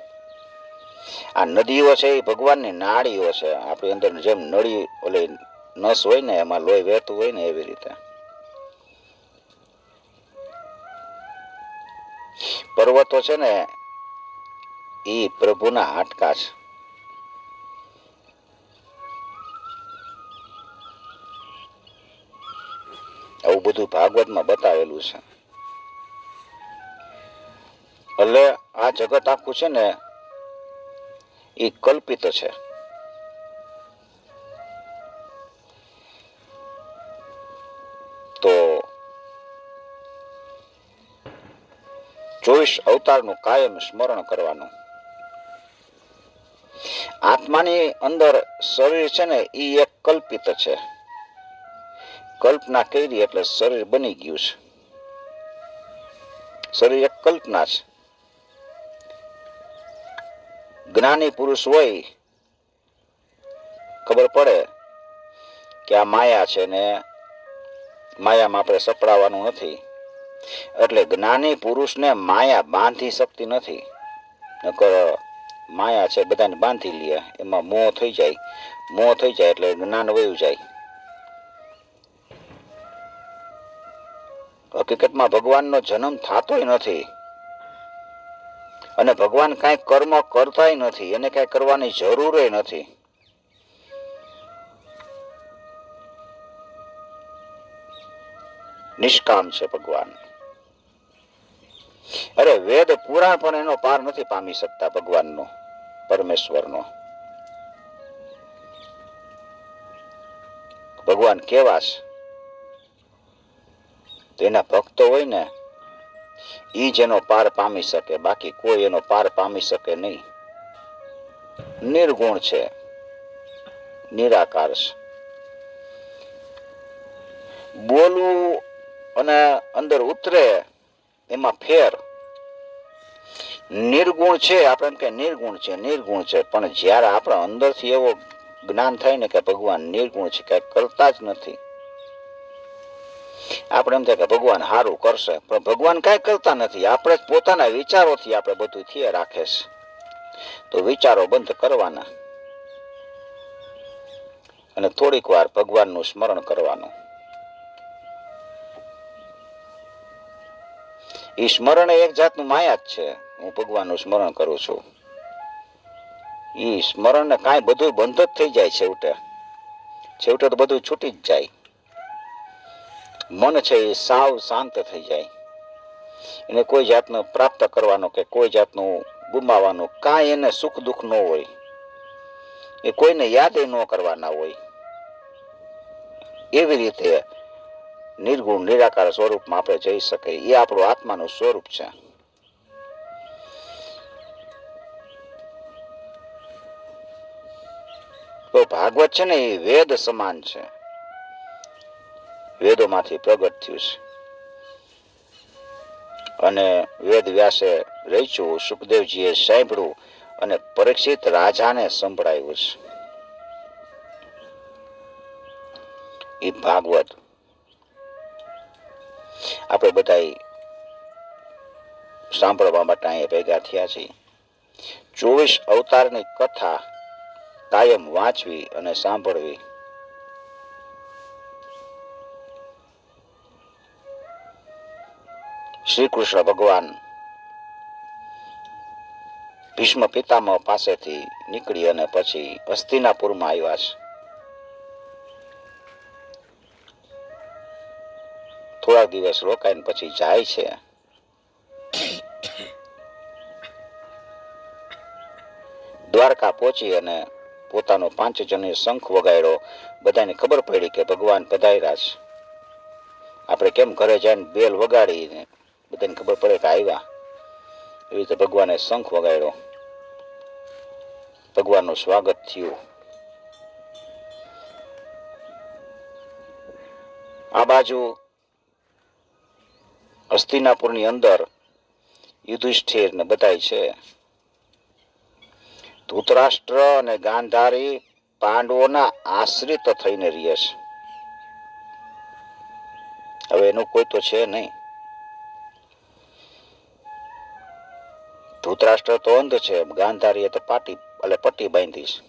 S1: આ નદીઓ છે એ ભગવાનની નાળીઓ છે. આપણી અંદર જેમ નળી ઓલી નસ હોય ને એમાં લોહી વહેતું હોય ને એવી રીતે પર્વતો છે ને એ પ્રભુના હાડકા છે. આવું બધું ભાગવતમાં બતાવેલું છે. એટલે આ જગત આખું છે ને એ કલ્પિત છે. તો 24 અવતારનું કાયમ સ્મરણ કરવાનું. આત્માની અંદર શરીર છે ને એ એક કલ્પિત છે. કલ્પના કરી એટલે શરીર બની ગયું છે. શરીર એક કલ્પના છે. જ્ઞાની પુરુષ હોય ખબર પડે કે આ માયા છે ને માયામાં આપણે સપડાવવાનું નથી. એટલે જ્ઞાની પુરુષને માયા બાંધી શકતી નથી. નકર માયા છે બધાને બાંધી લે, એમાં મોહ થઈ જાય. મોહ થઈ જાય એટલે જ્ઞાન વયું જાય. હકીકતમાં ભગવાનનો જન્મ થતોય નથી, અને ભગવાન કાંઈ કર્મ કરતાય નથી, એને કાંઈ કરવાની જરૂર નથી. નિષ્કામ છે ભગવાન. અરે વેદ પુરાણ પણ એનો પાર નથી પામી શકતા ભગવાનનો, પરમેશ્વરનો. ભગવાન કેવા છે? તેના ભક્તો હોય ને ઈ જ એનો પાર પામી શકે, બાકી કોઈ એનો પાર પામી શકે નહીં. નિર્ગુણ છે, નિરાકાર છે. બોલવું અને અંદર ઉતરે એમાં ફેર. નિર્ગુણ છે, આપણે એમ કે નિર્ગુણ છે, નિર્ગુણ છે, પણ જ્યારે આપણા અંદરથી એવો જ્ઞાન થાય ને કે ભગવાન નિર્ગુણ છે, કઈ કરતા જ નથી. આપણે એમ થાય કે ભગવાન સારું કરશે, પણ ભગવાન કઈ કરતા નથી. આપણે પોતાના વિચારોથી આપણે બધું થયે રાખે છે. તો વિચારો બંધ કરવાના અને થોડીક વાર ભગવાનનું સ્મરણ કરવાનું. એ સ્મરણ એક જાતનું માયા જ છે. હું ભગવાનનું સ્મરણ કરું છું, એ સ્મરણ ને કાંઈ બધું બંધ જ થઈ જાય. છેવટે તો બધું છૂટી જ જાય. મન છે એ સાવ શાંત થઈ જાય. એને કોઈ જાતનું પ્રાપ્ત કરવાનો કે કોઈ જાતનું ગુમાવવાનું કાંઈ એને સુખ દુઃખ ન હોય. એ કોઈને યાદ ન કરવાના હોય. એવી રીતે નિર્ગુણ નિરાકાર સ્વરૂપમાં આપણે જઈ શકીએ. એ આપણું આત્માનું સ્વરૂપ છે. તો ભાગવત છે ને એ વેદ સમાન છે. વેદોમાંથી પ્રગટ થયું છે. અને વેદ વ્યાસે રચ્યું, સુખદેવજીએ સાંભળ્યું અને પરીક્ષિત રાજાને સંભળાવ્યું છે. એ ભાગવત આપણે બધા સાંભળવા માટે અહીંયા ભેગા થયા છીએ. 24 અવતારની કથા કાયમ વાંચવી અને સાંભળવી. શ્રી કૃષ્ણ ભગવાન ભીષ્મ પિતામહ પાસેથી નીકળી અને પછી હસ્તિનાપુરમાં આવ્યા છે. થોડા દિવસ રોકાઈને પછી જાય છે. દ્વારકા પહોંચી અને પોતાનો 5 જણનો શંખ વગાડ્યો. બધાને ખબર પડી કે ભગવાન પધાર્યા છે. આપણે કેમ ઘરે જઈને બેલ વગાડીને બધાને ખબર પડે કે આવ્યા, એવી રીતે ભગવાને શંખ વગાડ્યો. ભગવાનનું સ્વાગત થયું. આ બાજુ હસ્તિનાપુરની અંદર યુધિષ્ઠિર ને બધાય છે. ધૃતરાષ્ટ્ર અને ગાંધારી પાંડવોના આશ્રિત થઈને રહે છે. હવે એનું કોઈ તો છે નહીં. ધૃતરાષ્ટ્ર તો અંધ છે, ગાંધારીએ તો પટ્ટી બાંધી છે.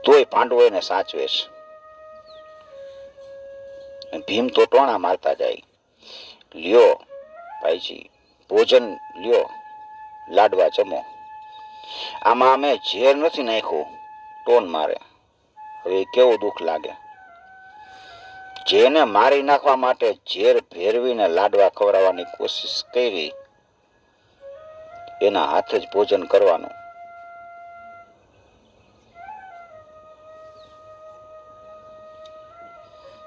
S1: તોય પાંડવો એને સાચવે છે. ભીમ તો ટોણા મારતા જાય, લ્યો ભાઈજી ભોજન લ્યો, લાડવા જમો. આમાં અમે ઝેર નથી નાખ્યું, ટોન મારે. હવે કેવું દુઃખ લાગે. જેને મારી નાખવા માટે ઝેર ભેરવીને લાડવા ખવડાવવાની કોશિશ કરી, એના હાથે જ ભોજન કરવાનું.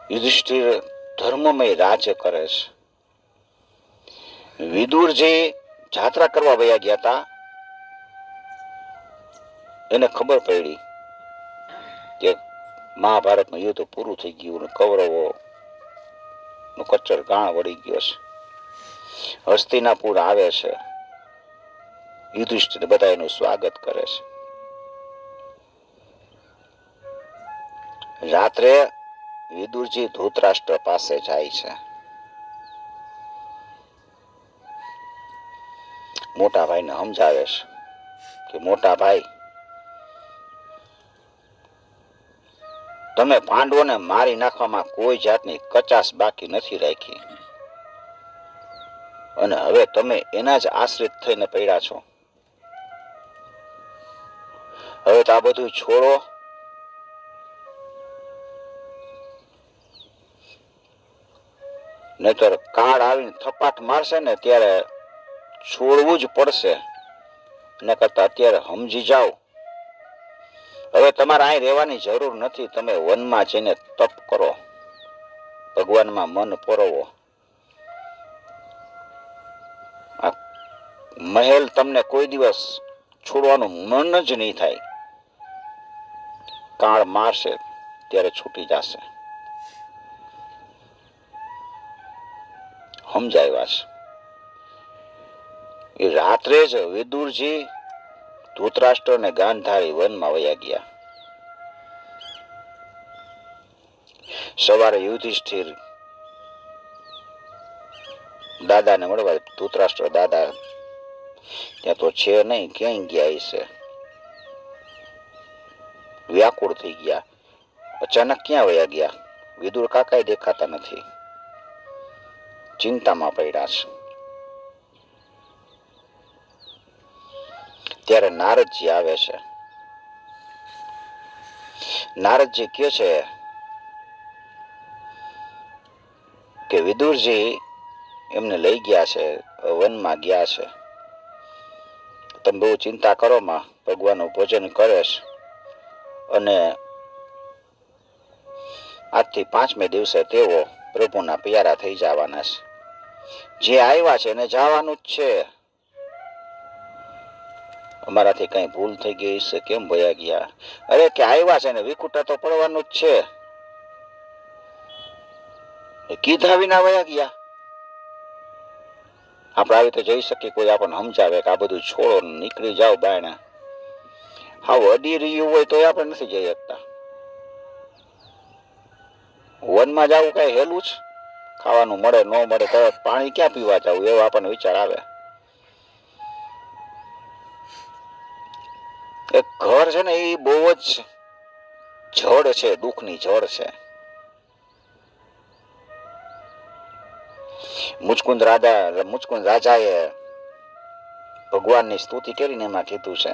S1: યુધિષ્ઠિર ધર્મમય રાજ્ય કરે છે. વિદુરજી જાત્રા કરવા વયા ગયા હતા. એને ખબર પડી કે મહાભારતનું યુદ્ધ પૂરું થઈ ગયું, કૌરવો નું કચ્ચર ગાણ વળી ગયો છે. હસ્તિનાપુર આવે છે. યુધિષ્ઠિર બધા એનું સ્વાગત કરે છે. રાત્રે વિદુરજી ધૃતરાષ્ટ્ર પાસે જાય છે. મોટા ભાઈને સમજાવે છે કે મોટા ભાઈ, તમે પાંડવોને મારી નાખવામાં કોઈ જાતની કચાશ બાકી નથી રાખી અને હવે તમે એના જ આશ્રિત થઈને પડ્યા છો. હવે તો આ બધું છોડો નહીતર કાળ આવીને થપાટ મારશે ને ત્યારે છોડવું જ પડશે. એના કરતા અત્યારે સમજી જાઓ, હવે તમારે અહીં રહેવાની જરૂર નથી. તમે વનમાં જઈને તપ કરો, ભગવાનમાં મન પરોવો. આ મહેલ તમને કોઈ દિવસ છોડવાનું મન જ નહીં થાય. કાળ મારશે ત્યારે છૂટી જશે. સમજાવ્યા છે. એ રાત્રે જ વિદુરજી ધૃતરાષ્ટ્ર અને ગાંધારી વનમાં વયા ગયા. સવારે યુધિષ્ઠિર દાદાને મળવા, ધૃતરાષ્ટ્ર દાદા ત્યાં તો છે નહીં, ક્યાંય ગયા છે. વ્યાકુળ થઈ ગયા. અચાનક ક્યાં વયા ગયા? વિદુર કાકાએ દેખાતા નથી. ચિંતામાં પડ્યા છે. ત્યારે નારદજી આવે છે. નારદજી કહે છે કે વિદુરજી એમને લઈ ગયા છે, વનમાં ગયા છે. તમે બહુ ચિંતા કરો માં, ભગવાનનું ભોજન કરે છે અને આજથી 5મે દિવસે તેઓ પ્રભુના પ્યારા થઈ જવાના છે. જે આવ્યા છે એને જવાનું જ છે. અમારાથી કઈ ભૂલ થઈ ગઈ છે, કેમ ભયા ગયા? અરે કે આવ્યા છે ને વિખુટા તો પડવાનું જ છે. કીધા વિના વયા ગયા. આપણે આવી તો જઈ શકીએ, કોઈ આપણને સમજાવે કે આ બધું છોડો, નીકળી જાઓ બાયણે. હા, અડી રહ્યું હોય તો આપણે નથી જઈ શકતા. વનમાં જવું કઈ હેલું જ? ખાવાનું મળે ન મળે તો પાણી ક્યાં પીવા જવું, એવો આપણને વિચાર આવે. એક ઘર છે ને એ બહુ જ જડ છે, દુઃખની જડ છે. મુચકુંદ રાજાએ ભગવાનની સ્તુતિ કરીને એમાં કીધું છે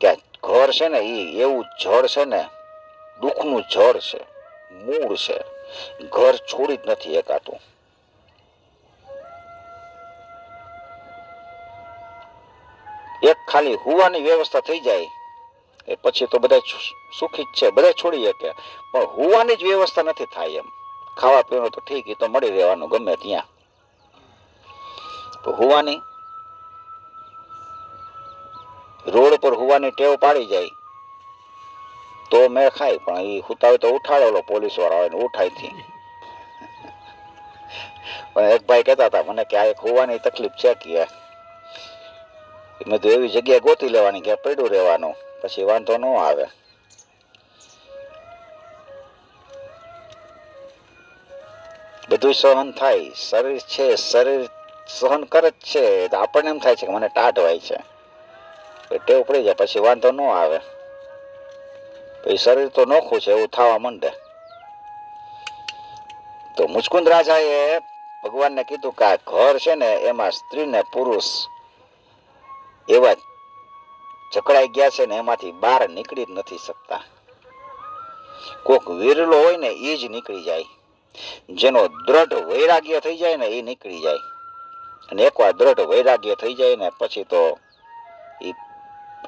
S1: કે ઘર છે ને એ એવું જળ છે ને, દુઃખનું જળ છે, મૂળ છે. ઘર છોડી જ નથી એકાતું. એક ખાલી હુવાની વ્યવસ્થા થઈ જાય એ પછી તો બધા સુખી જ છે, બધા છોડી શકે, પણ હુવાની જ વ્યવસ્થા નથી થાય એમ. ખાવા પીવાનું તો ઠીક, એ તો મળી રહેવાનું ગમે ત્યાં. તો હુવાની, રોડ પર હુવાની ટેવ પાડી જાય તો મેં ખાય, પણ એ હુતા હોય તો ઉઠાડેલો પોલીસ વાળા હોય ને ઉઠાયથી. પણ એક ભાઈ કહેતા હતા મને કે આ એક હુવાની તકલીફ છે કે મેં તો એવી જગ્યાએ ગોતી લેવાની કે પડ્યું રહેવાનું, પછી વાંધો ન આવે. બધું સહન થાય. શરીર છે, શરીર સહન કરે જ છે. આપણને એમ થાય છે કે મને ટાઢ હોય છે, ટેવ પડી જાય પછી વાંધો ન આવે. પછી શરીર તો નોખું છે એવું થવા માંડે. તો મુચકુંદ રાજાએ ભગવાનને કીધું કે આ ઘર છે ને એમાં સ્ત્રી ને પુરુષ એવા જકડાઈ ગયા છે ને એમાંથી બહાર નીકળી જ નથી શકતા. કોક વિરલો હોય ને એ જ નીકળી જાય. જેનો દ્રઢ વૈરાગ્ય થઈ જાય ને એ નીકળી જાય. અને એકવાર દ્રઢ વૈરાગ્ય થઈ જાય ને પછી તો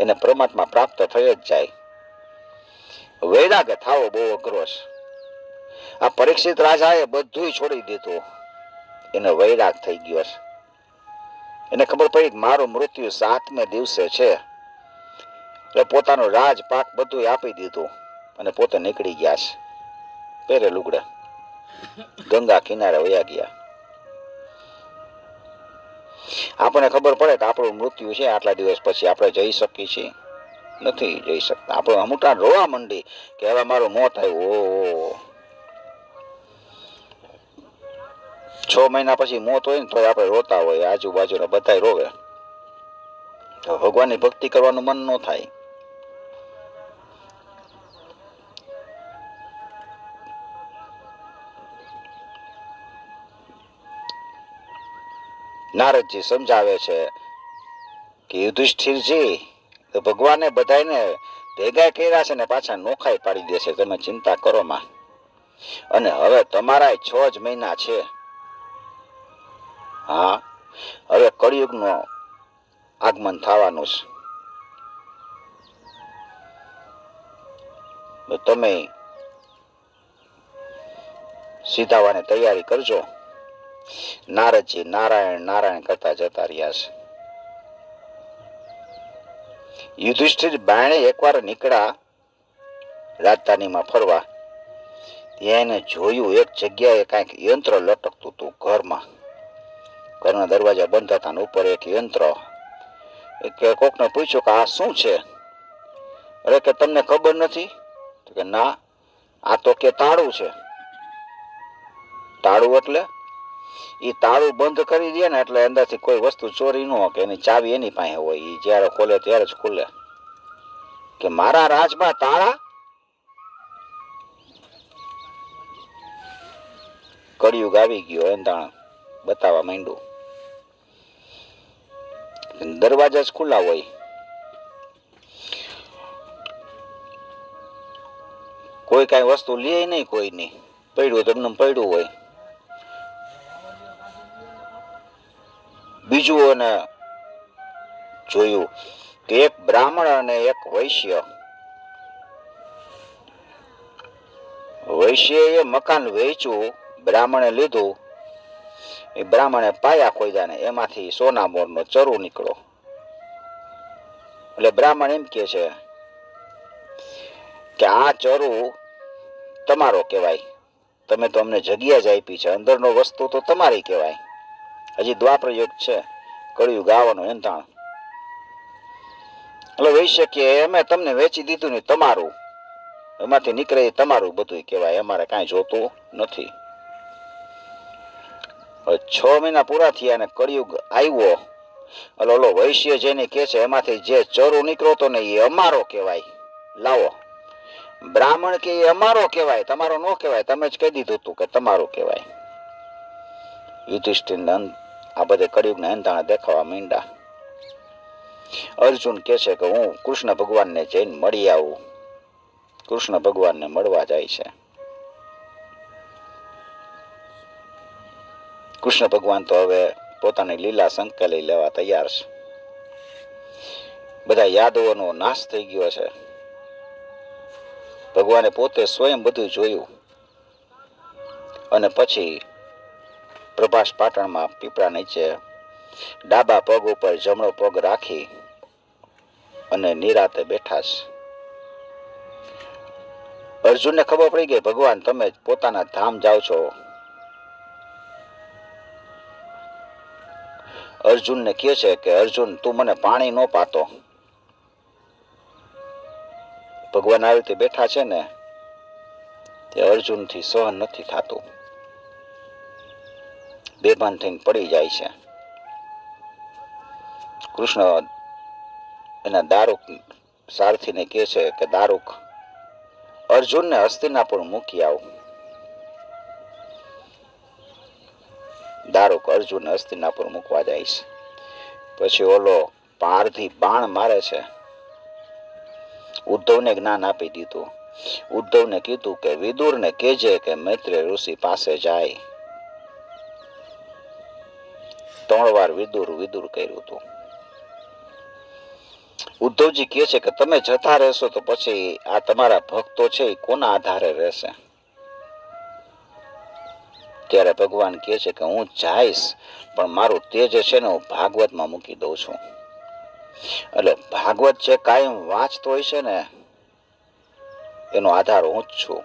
S1: એને પરમાત્મા પ્રાપ્ત થઈ જ જાય. વૈરાગ્ય થાવો બહુ અઘરો છે. આ પરીક્ષિત રાજાએ બધું છોડી દીધું, એને વૈરાગ થઈ ગયો છે. એને ખબર પડી કે મારું મૃત્યુ 7મે દિવસે છે. એટલે પોતાનું રાજપાટ બધું આપી દીધું અને પોતે નીકળી ગયા છે. પહેરે લુગડા ગંગા કિનારે વયા ગયા. આપણને ખબર પડે કે આપણું મૃત્યુ છે, આટલા દિવસ પછી આપણે જઈ શકીએ છીએ, નથી જઈ શકતા. આપણે અમુક રોવા માંડી કે હવે મારું મોત આવ્યું. 6 મહિના પછી મોત હોય ને તો આપણે રોતા હોય, આજુબાજુના બધાય રોવે. તો ભગવાનની ભક્તિ કરવાનું મન ન થાય. નારદજી સમજાવે છે કે યુધિષ્ઠિરજી, તો ભગવાને બધાને ભેગા કર્યા છે ને પાછા નોખાઈ પાડી દેશે, તમે ચિંતા કરો માં. અને હવે તમારા 6 જ મહિના છે. હા, હવે કળિયુગનું આગમન થવાનું છે. તમે સીધાવાની તૈયારી કરજો. નારદજી નારાયણ નારાયણ કરતા જતા રહ્યા છે. યુધિષ્ઠિર બાયણે એકવાર નીકળ્યા રાજધાનીમાં ફરવા. એને જોયું એક જગ્યાએ કાંઈક યંત્ર લટકતું હતું ઘરમાં. ઘરના દરવાજા બંધ હતા ને ઉપર એક યંત્ર. કોકને પૂછ્યું કે આ શું છે? અરે કે તમને ખબર નથી? તો કે ના, આ તો કે તાળું છે. તાળું એટલે? એ તાળું બંધ કરી દે ને એટલે અંદરથી કોઈ વસ્તુ ચોરી ન હોય, કે એની ચાવી એની પાસે હોય, એ જ્યારે ખોલે ત્યારે જ ખુલે. કે મારા રાજમાં તાળા? કળિયુગ આવી ગયો એંધાણ બતાવવા માંડ્યું. દરવાજા જ ખુલ્લા હોય. કોઈ કઈ વસ્તુ લે નહીં, કોઈ નહીં, પડ્યું તમને પડ્યું હોય. બીજું એને જોયું કે એક બ્રાહ્મણ અને એક વૈશ્ય. વૈશ્યએ મકાન વેચ્યું, બ્રાહ્મણે લીધું. એ બ્રાહ્મણે પાયા ખોદ્યા ને એમાંથી સોના મોરનો ચરુ નીકળ્યો. એટલે બ્રાહ્મણ એમ કે છે કે આ ચરુ તમારો કહેવાય, તમે તો અમને જગ્યા જ આપી છે, અંદરનો વસ્તુ તો તમારી કહેવાય. હજી દ્વાપર યુગ છે, કળિયુગ આવવાનો એંધાણ. એટલે વૈશ્ય કે અમે તમને વેચી દીધું ને તમારું, એમાંથી નીકળે એ તમારું બધું કહેવાય, અમારે કાંઈ જોતું નથી. 6 મહિના પૂરા થયા અને કળિયુગ આવ્યો. ઓલો વૈશ્ય જેને કે છે એમાંથી જે ચરુ નીકળો તો ને એ અમારો કહેવાય, લાવો. બ્રાહ્મણ કે એ અમારો કહેવાય, તમારો ન કહેવાય, તમે જ કહી દીધું તું કે તમારું કહેવાય. યુધિષ્ઠિર આ બધે કળિયુગના એંધાણા દેખાવા માંડ્યા. અર્જુન કે છે કે હું કૃષ્ણ ભગવાનને જઈને મળી આવું. કૃષ્ણ ભગવાનને મળવા જાય છે. કૃષ્ણ ભગવાન તો હવે પોતાની લીલા સંકલી લેવા તૈયાર છે. બધા યાદવોનો નાશ થઈ ગયો છે. ભગવાને પોતે સ્વયં બધું જોયું અને પછી પ્રભાસ પાટણમાં પીપળા નીચે ડાબા પગ ઉપર જમણો પગ રાખી અને નિરાતે બેઠા છે. અર્જુનને ખબર પડી ગઈ ભગવાન તમે પોતાના ધામ જાઓ છો. અર્જુનને કહે છે કે અર્જુન તું મને પાણી ન પાતો. ભગવાન આવી રીતે બેઠા છે ને તે અર્જુનથી સહન નથી થતું. બેભાન થઈને પડી જાય છે. કૃષ્ણ એના દારૂક સારથીને કહે છે કે દારૂક અર્જુનને હસ્તિનાપુર મૂકી આવ. દારૂક અર્જુનને હસ્તિનાપુર મૂકવા જાય છે. પછી ઓલો પારથી બાણ મારે છે. ઉદ્ધવને જ્ઞાન આપી દીધું. ઉદ્ધવને કીધું કે વિદુરને કહેજે કે મૈત્રેય ઋષિ પાસે જાય. 3 વાર વિદુર વિદુર કર્યું હતું. ઉદ્ધવજી કહે છે કે તમે જતા રહેશો તો પછી આ તમારા ભક્તો છે એ કોના આધારે રહેશે? ત્યારે ભગવાન કહે છે કે હું જઈશ પણ મારું તેજ છે ને હું ભાગવતમાં મૂકી દઉં છું. એટલે ભાગવત જે કાયમ વાંચતો હોય છે ને એનો આધાર હું જ છું.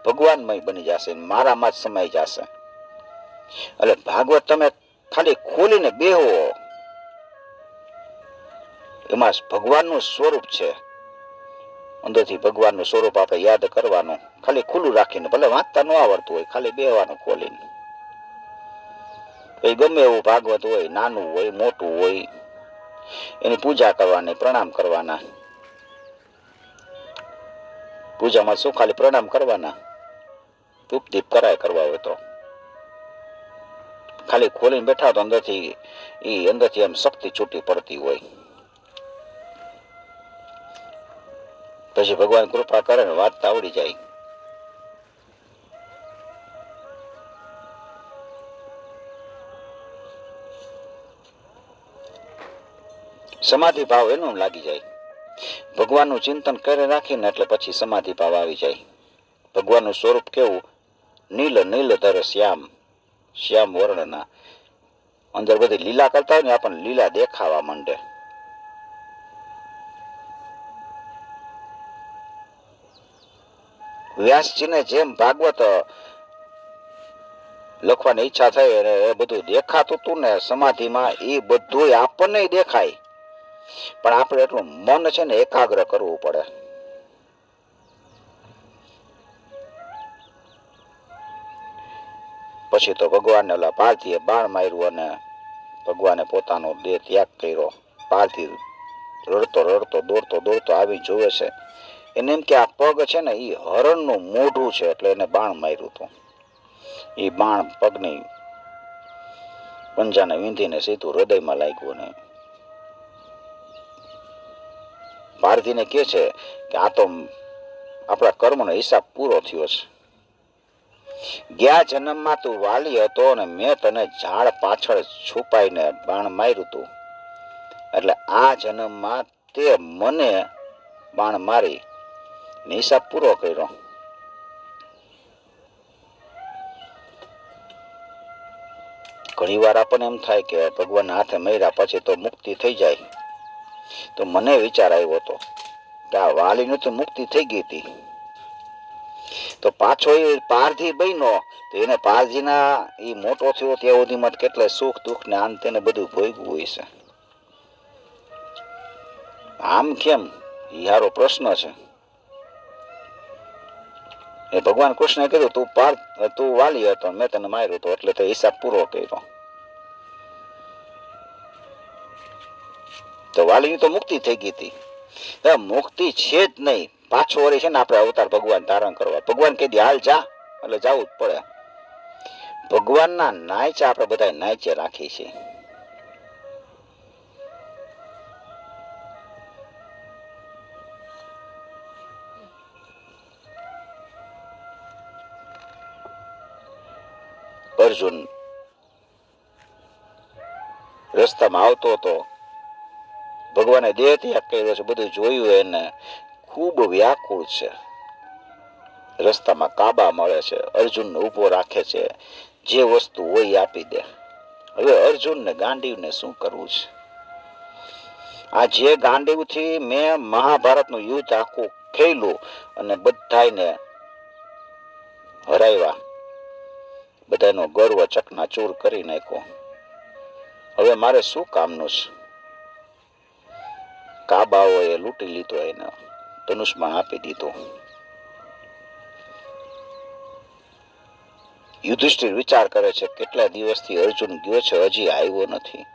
S1: ભગવાનમય બની જશે, મારામાં જ સમાઈ જશે. એટલે ભાગવત તમે ખાલી ખોલીને બેહો, એમાં ભગવાનનું સ્વરૂપ છે. અંદરથી ભગવાનનું સ્વરૂપ આપણે યાદ કરવાનું, ખાલી ખુલ્લું રાખીને, ભલે વાંચતા ન આવડતું હોય, ખાલી બેહવાનું ખોલીને. એ ગમે એવું ભાગવત હોય, નાનું હોય મોટું હોય, એની પૂજા કરવાની, પ્રણામ કરવાના. પૂજામાં શું ખાલી પ્રણામ કરવાના, ધૂપ દીપ કરાય કરવા હોય તો. ખાલી ખોલીને બેઠા તો અંદરથી એમ શક્તિ છૂટી પડતી હોય. પછી ભગવાન કૃપા કરે ને વાત આવડી જાય. સમાધિ ભાવ એનો લાગી જાય. ભગવાનનું ચિંતન કરે રાખીને એટલે પછી સમાધિ ભાવ આવી જાય. ભગવાનનું સ્વરૂપ કેવું? નીલ નીલધર શ્યામ, શ્યામ વર્ણના. અંદર બધી લીલા કરતા હોય ને આપણને લીલા દેખાવા માંડે. વ્યાસજીને જેમ ભાગવત લખવાની ઈચ્છા થઈ અને એ બધું દેખાતું હતું ને સમાધિમાં, એ બધું આપણને દેખાય, પણ આપણે એટલું મન છે ને એકાગ્ર કરવું પડે. પછી તો ભગવાનને ઓલા પાર્થીએ બાણ માર્યું અને ભગવાને પોતાનો દેહ ત્યાગ કર્યો. પાર્થી રડતો રડતો દોડતો દોડતો આવી જોવે છે. એને એમ કે આ પગ છે ને એ હરણનું મોઢું છે, એટલે એને બાણ માર્યું હતું. એ બાણ પગની પંજાને વીંધીને સીધું હૃદયમાં લાગ્યું. ને પાર્થીને કહે છે કે આ તો આપણા કર્મનો હિસાબ પૂરો થયો છે. ગયા જન્મમાં તું વાલી હતો અને મેં તને ઝાડ પાછળ છુપાઈને બાણ માર્યું હતું, એટલે આ જન્મમાં તે મને બાણ મારી હિસાબ પૂરો કર્યો. ઘણી વાર આપણને એમ થાય કે ભગવાનના હાથે મર્યા પછી તો મુક્તિ થઈ જાય. તો મને વિચાર આવ્યો હતો કે આ વાલીને તો મુક્તિ થઈ ગઈ હતી, તો પાછો એ પારધી બન્યો તો એને પારધીના એ મોટો થયો ત્યાં સુધીમાં કેટલા સુખ દુઃખ ને આન તેને બધું ભોગવું હોય છે. આમ કેમ? એ સારો પ્રશ્ન છે. એ ભગવાન કૃષ્ણે કીધું તું વાલી હતો, મેં તને માર્યો હતો, એટલે તે હિસાબ પૂરો કર્યો. તો વાલીની તો મુક્તિ થઈ ગઈ હતી. મુક્તિ છે જ નહીં. પાછો વળી છે ને આપણે અવતાર ભગવાન ધારણ કરવા. ભગવાન કહી દે હાલ જા, એટલે જવું જ પડે. ભગવાનના નાયચા આપણે બધા નાયચે રાખીએ છીએ. અર્જુન રસ્તામાં આવતો હતો, ભગવાને દેહ ત્યાગ કર્યો છે, બધું જોયું. એને ખૂબ વ્યાકુળ છે. રસ્તામાં કાબા મળે છે, અર્જુનને ઊભો રાખે છે, જે વસ્તુ હોય આપી દે. હવે અર્જુનને ગાંડીવને શું કરવું છે? આ જે ગાંડીવથી મેં મહાભારતનું યુદ્ધ આખું ખેલું અને બધાને હરાવ્યા, બધાનો ગર્વ ચકનાચૂર કરી નાખ્યો. હવે મારે શું કામનું છે? કાબાઓએ લૂંટી લીધો, એને ધનુષ્માન આપી દીધું. યુધિષ્ઠિર વિચાર કરે છે કેટલા દિવસથી અર્જુન ગયો છે, હજી આવ્યો નથી.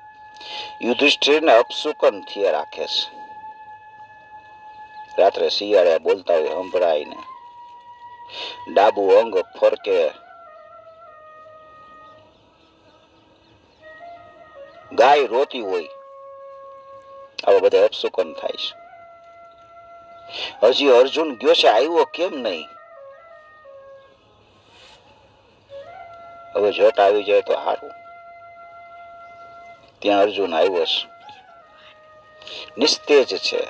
S1: યુધિષ્ઠિરને અપશુકન થયા રાખે છે. રાત્રે શિયાળે બોલતા હોય સંભળાઈને, ડાબુ અંગ ફરકે, ગાય રોતી હોય, આવા બધા અપશુકન થાય છે. હજી અર્જુન ગયો છે, આવ્યો કેમ નહીં? હવે જટ આવી જાય તો સારું. ત્યાં અર્જુન આવ્યો છે, નિસ્તેજ છે,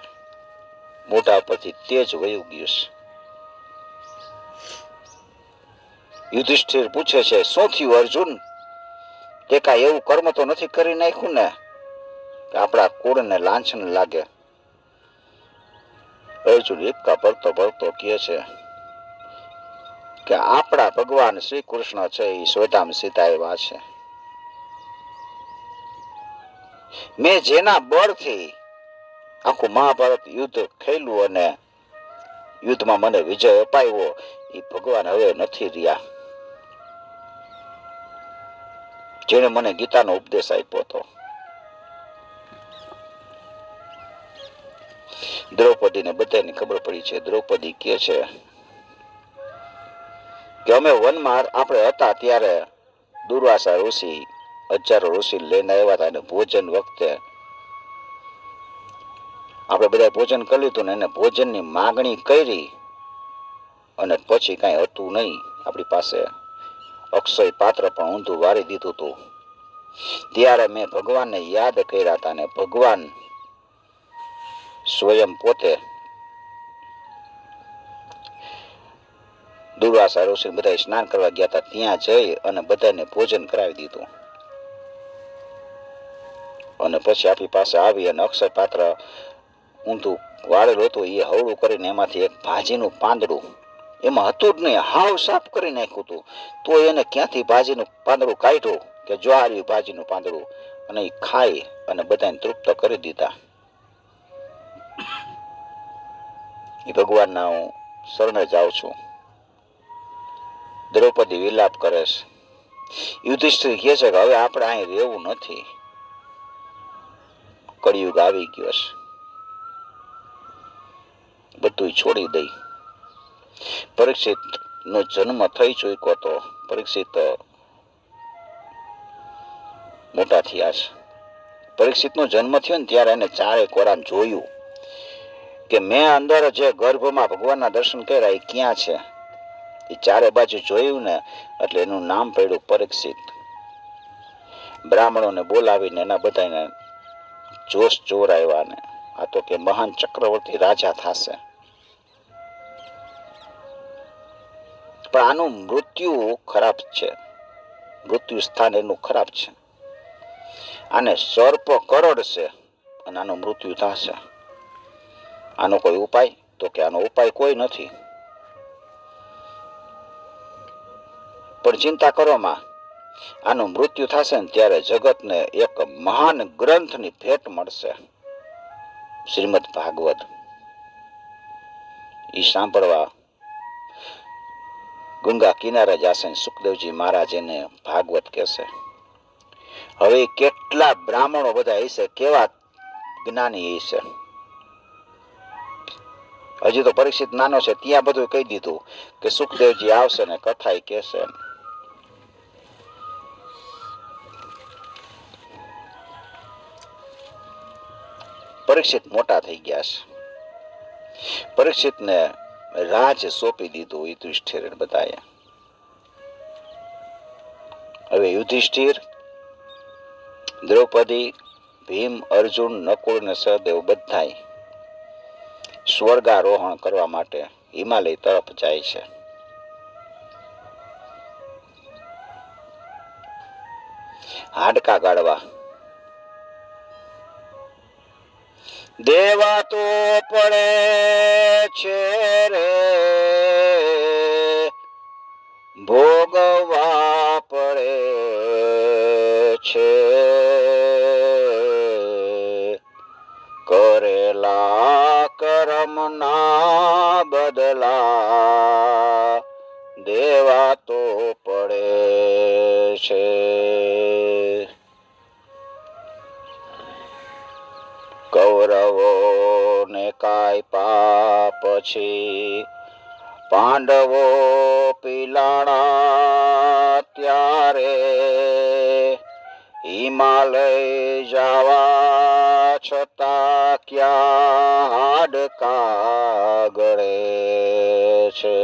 S1: મોઢા પરથી તેજ વયું ગયું છે. યુધિષ્ઠિર પૂછે છે શું થયું અર્જુન? તે કાંઈ એવું કર્મ તો નથી કરી નાખ્યું ને કે આપણા કુળને લાંછન લાગે? અર્જુન હિપકા ભરતો ભરતો કહે છે કે આપણા ભગવાન શ્રી કૃષ્ણ છે એ સ્વધામ સીતા એવા છે. મેં જેના બળથી આખું મહાભારત યુદ્ધ ખેલું અને યુદ્ધમાં મને વિજય અપાવ્યો, એ ભગવાન હવે નથી રહ્યા. જેણે મને ગીતાનો ઉપદેશ આપ્યો હતો. દ્રૌપદીને બધાને ખબર પડી છે. દ્રૌપદી કહે છે કે અમે વનમાં આપણે હતા ત્યારે દુર્વાસા ઋષિ હજારો ઋષિ લઈને આવ્યા હતા અને ભોજન વખતે આપણે બધા ભોજન કરી લીધું ને એને ભોજનની માગણી કરી અને પછી કાંઈ હતું નહીં આપણી પાસે. અક્ષય પાત્ર પણ ઊંધું વાળી દીધું હતું. ત્યારે મેં ભગવાનને યાદ કર્યા હતા અને ભગવાન સ્વયં પોતે દુર્વાસા ઋષિ બધા સ્નાન કરવા ગયા હતા ત્યાં જઈ અને બધાને ભોજન કરાવી દીધું અને પછી આપણી પાસે આવી અને અક્ષય પાત્ર ઊંધું વાળેલું હતું એ હવળું કરીને એમાંથી એક ભાજીનું પાંદડું એમાં હતું જ નહીં, હાવ સાફ કરી નાખ્યું હતું. તો એને ક્યાંથી ભાજીનું પાંદડું કાઢ્યું કે જો આવ્યું ભાજીનું પાંદડું અને એ ખાઈ અને બધાને તૃપ્ત કરી દીધા. એ ભગવાનના હું શરણે જાઉં છું. દ્રૌપદી વિલાપ કરે છે. યુધિષ્ઠિર કહે છે કે હવે આપણે અહીં રહેવું નથી, કળિયુગ આવી ગયો છે, બધું છોડી દઈ. પરીક્ષિત નો જન્મ થઈ ચૂક્યો હતો. પરીક્ષિત મોટા થયા છે. પરીક્ષિત નો જન્મ થયો ને ત્યારે એને ચારે કોરામ જોયું કે મેં અંદર જે ગર્ભમાં ભગવાનના દર્શન કર્યા એ ક્યાં છે. એ ચારે બાજુ જોયું ને એટલે એનું નામ પડ્યું પરીક્ષિત. બ્રાહ્મણોને બોલાવીને એના બધાને જોશ જોર આવ્યા ને આ તો કે મહાન ચક્રવર્તી રાજા થશે. પણ આનું મૃત્યુ ખરાબ છે, મૃત્યુ સ્થાન એનું ખરાબ છે. આને સર્પ કરડશે અને આનું મૃત્યુ થશે. આનો કોઈ ઉપાય? તો કે આનો ઉપાય કોઈ નથી. પણ ચિંતા કરો માં, આનું મૃત્યુ થશે ને ત્યારે જગતને એક મહાન ગ્રંથની ભેટ મળશે, શ્રીમદ ભાગવત. એ સાંભળવા ગંગા કિનારે જશે. સુખદેવજી મહારાજ એને ભાગવત કહેશે. હવે કેટલા બ્રાહ્મણો બધા હશે, કેવા જ્ઞાની હશે. હજી તો પરીક્ષિત નાનો છે ત્યાં બધું કહી દીધું કે સુખદેવજી આવશે ને કથા કહેશે. પરીક્ષિત મોટા થઈ ગયા છે. પરીક્ષિતને રાજ સોંપી દીધું યુધિષ્ઠિર બધાએ. હવે યુધિષ્ઠિર, દ્રૌપદી, ભીમ, અર્જુન, નકુળ ને સહદેવ બધાય સ્વર્ગારોહણ કરવા માટે હિમાલય તરફ જાય છે. હાડકા ગાળવા. દેવા તો પડે છે રે, ભોગવા પડે છે, કરેલા કર્મના બદલા દેવા તો પડે છે. કૌરવો ને કાપ્યા પછી પાંડવો પિલાણા ત્યારે હિમાલય જવા છતાં ક્યાં હાડકા ગળે છે.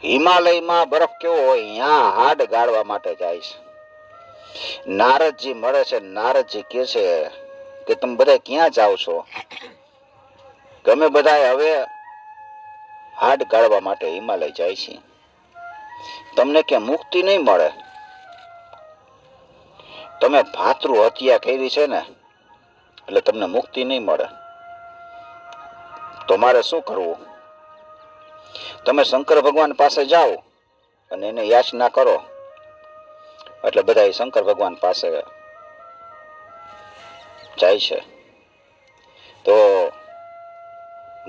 S1: હિમાલયમાં બરફ કેવો હોય, અહીંયા હાડ ગાળવા માટે જાય છે. નારદજી મળે છે. નારદજી કહે છે કે તમે બધા ક્યાં જાઓ છો? ગમે બધા હવે હાડ ગાળવા માટે હિમાલય જાય છે. તમને કે મુક્તિ નહીં મળે. તમે ભાતૃ હત્યા કરી છે ને એટલે તમને મુક્તિ નહીં મળે. તો મારે શું કરવું? તમે શંકર ભગવાન પાસે જાઓ અને એને યાચના કરો. એટલે બધા શંકર ભગવાન પાસે જાય છે. તો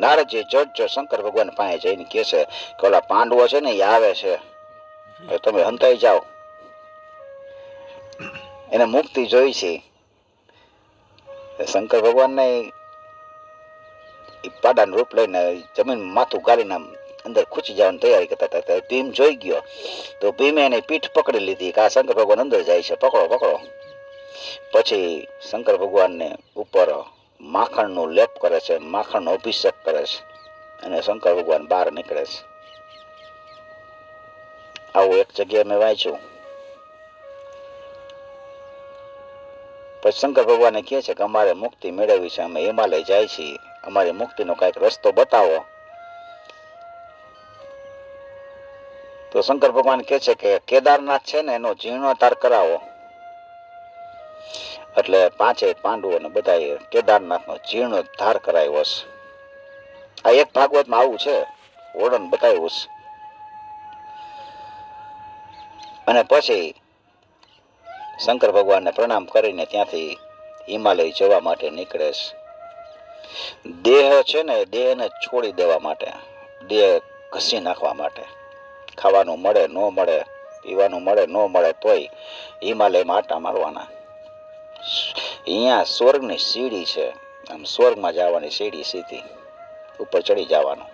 S1: નારદજી જડ શંકર ભગવાન પાસે જઈને કહે છે કે ઓલા પાંડવો છે ને એ આવે છે હવે તમે હંતાઈ જાઓ. એને મુક્તિ જોઈ છે. શંકર ભગવાનને પાડાનું રૂપ લઈને જમીન માથું ગાલીને અંદર ખૂચી જવાની તૈયારી કરતા હતા. ભીમ જોઈ ગયો તો ભીમે એની પીઠ પકડી લીધી કે આ શંકર ભગવાન અંદર જાય છે, પકડો પકડો. પછી શંકર ભગવાનને ઉપર માખણનો લેપ કરે છે, માખણનો અભિષેક કરે છે અને શંકર ભગવાન બહાર નીકળે છે. આવું એક જગ્યાએ મેં વાંચ્યું. પછી શંકર ભગવાને કહે છે કે અમારે મુક્તિ મેળવવી છે, અમે હિમાલય જાય છીએ, અમારી મુક્તિનો કાંઈક રસ્તો બતાવો. તો શંકર ભગવાન કહે છે કે કેદારનાથ છે ને એનો જીર્ણોદ્ધાર કરાવો. એટલે પાંચેય પાંડવોને બધાએ કેદારનાથનો જીર્ણોદ્ધાર કરાવ્યો છે. આ એક ભાગવતમાં આવું છે, વર્ણન બતાવ્યું છે. અને પછી શંકર ભગવાનને પ્રણામ કરીને ત્યાંથી હિમાલય જવા માટે નીકળે છે. દેહ છે ને દેહને છોડી દેવા માટે, દેહ ઘસી નાખવા માટે. ખાવાનું મળે ન મળે, પીવાનું મળે ન મળે તોય હિમાલયમાં આટા મારવાના. અહીંયા સ્વર્ગની સીડી છે, આમ સ્વર્ગમાં જવાની સીડી સીધી ઉપર ચડી જવાનું.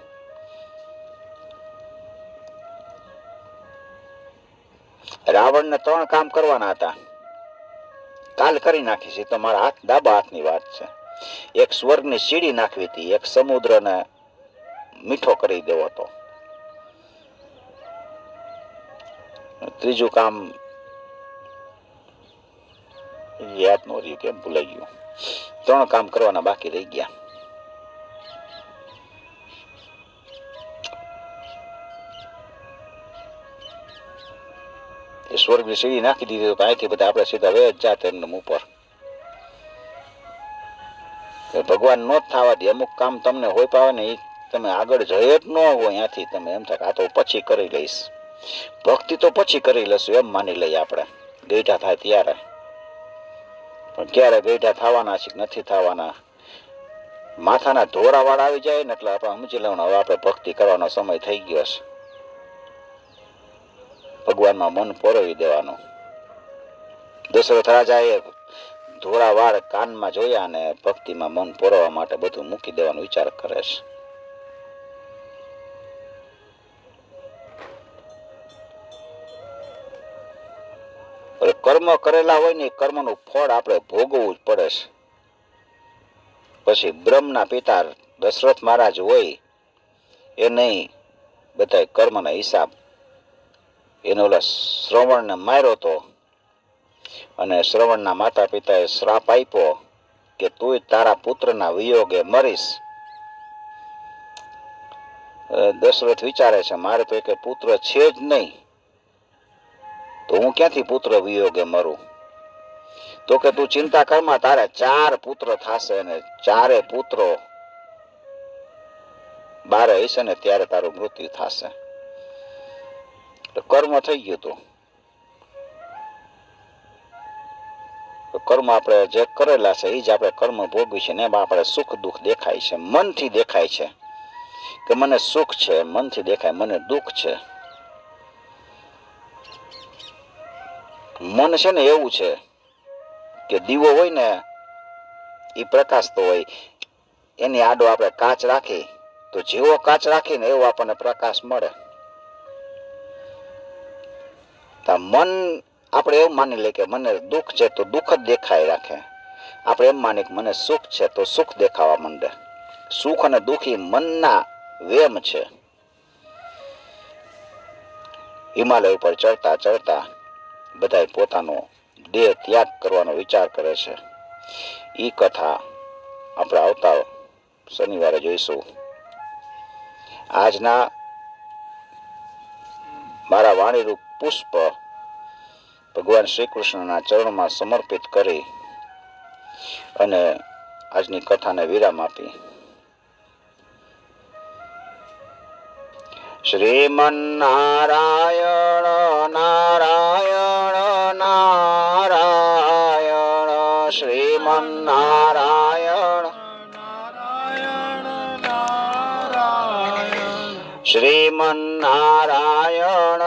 S1: રાવણને 3 કામ કરવાના હતા, કાલ કરી નાખી છે. તો મારા હાથ ડાબા હાથની વાત છે. એક સ્વર્ગની સીડી નાખવી હતી, એક સમુદ્રને મીઠો કરી દેવો હતો, ત્રીજું કામ યાદ ન રહ્યું, કેમ ભૂલાઈ ગયું. 3 કામ કરવાના બાકી રહી ગયા. સ્વર્ગની સીડી નાખી દીધી તો અહીંથી બધા આપણે સીધા વે જ જાત એમને ઉપર. ભગવાન નો જ થવા દે. અમુક કામ તમને હોય પાવે ને એ તમે આગળ જઈ જ ન હોય, ત્યાંથી તમે એમ થાય આ તો પછી કરી લઈશ, ભક્તિ તો પછી કરી લઈશું એમ માની લઈએ આપણે, ગઈઢા થાય ત્યારે. પણ ક્યારે ગઈઢા થવાના છે નથી થવાના, માથાના ધોરા વાળા આવી જાય ને એટલે આપણે સમજી લેવાનું હવે આપણે ભક્તિ કરવાનો સમય થઈ ગયો છે. ભગવાનમાં મન પોરવી દેવાનું. દશરથ રાજાએ ધોરા વાળ કાનમાં જોયા અને ભક્તિમાં મન પોરવા માટે બધું મૂકી દેવાનો વિચાર કરે છે. કર્મ કરેલા હોય ને કર્મનું ફળ આપણે ભોગવવું જ પડે છે. પછી બ્રહ્મના પિતા દશરથ મહારાજ હોય એ નહીં બધા કર્મના હિસાબ. એને ઓલા શ્રવણને માર્યો તો અને શ્રવણના માતા પિતાએ શ્રાપ આપ્યો કે તું તારા પુત્રના વિયોગે મરીશ. દશરથ વિચારે છે મારે તો એક પુત્ર છે જ નહીં, તો હું ક્યાંથી પુત્ર વિયોગે મરું. તો કે તું ચિંતા કરમાં, તારે 4 પુત્ર થશે અને 4 પુત્રો બારે હશે ને ત્યારે તારું મૃત્યુ થશે. કર્મ થઈ ગયું તું. કર્મ આપણે જે કરેલા છે એ જ આપણે કર્મ ભોગવી છે ને એમાં આપણે સુખ દુઃખ દેખાય છે, મનથી દેખાય છે કે મને સુખ છે, મનથી દેખાય મને દુઃખ છે. મન છે ને એવું છે કે દીવો હોય ને એ પ્રકાશતો હોય, એની આડો આપણે કાચ રાખી તો જેવો કાચ રાખીને એવો આપણને પ્રકાશ મળે. મન આપણે એવું માની લે કે મને દુઃખ છે તો દુઃખ જ દેખાય રાખે. આપણે એમ માની કે મને સુખ છે તો સુખ દેખાવા માંડે. સુખ અને દુઃખી મનના વેમ છે. હિમાલય ઉપર ચડતા ચડતા બધા પોતાનો દેહ ત્યાગ કરવાનો વિચાર કરે છે. એ કથા આપણે આવતા શનિવારે જોઈશું. આજના મારા વાણીરૂપ પુષ્પ ભગવાન શ્રી કૃષ્ણના ચરણમાં સમર્પિત કરી અને આજની કથાને વિરામ આપી. શ્રીમન્નારાયણ નારાયણ નારાયણ શ્રીમન્નારાયણ શ્રીમન્નારાયણ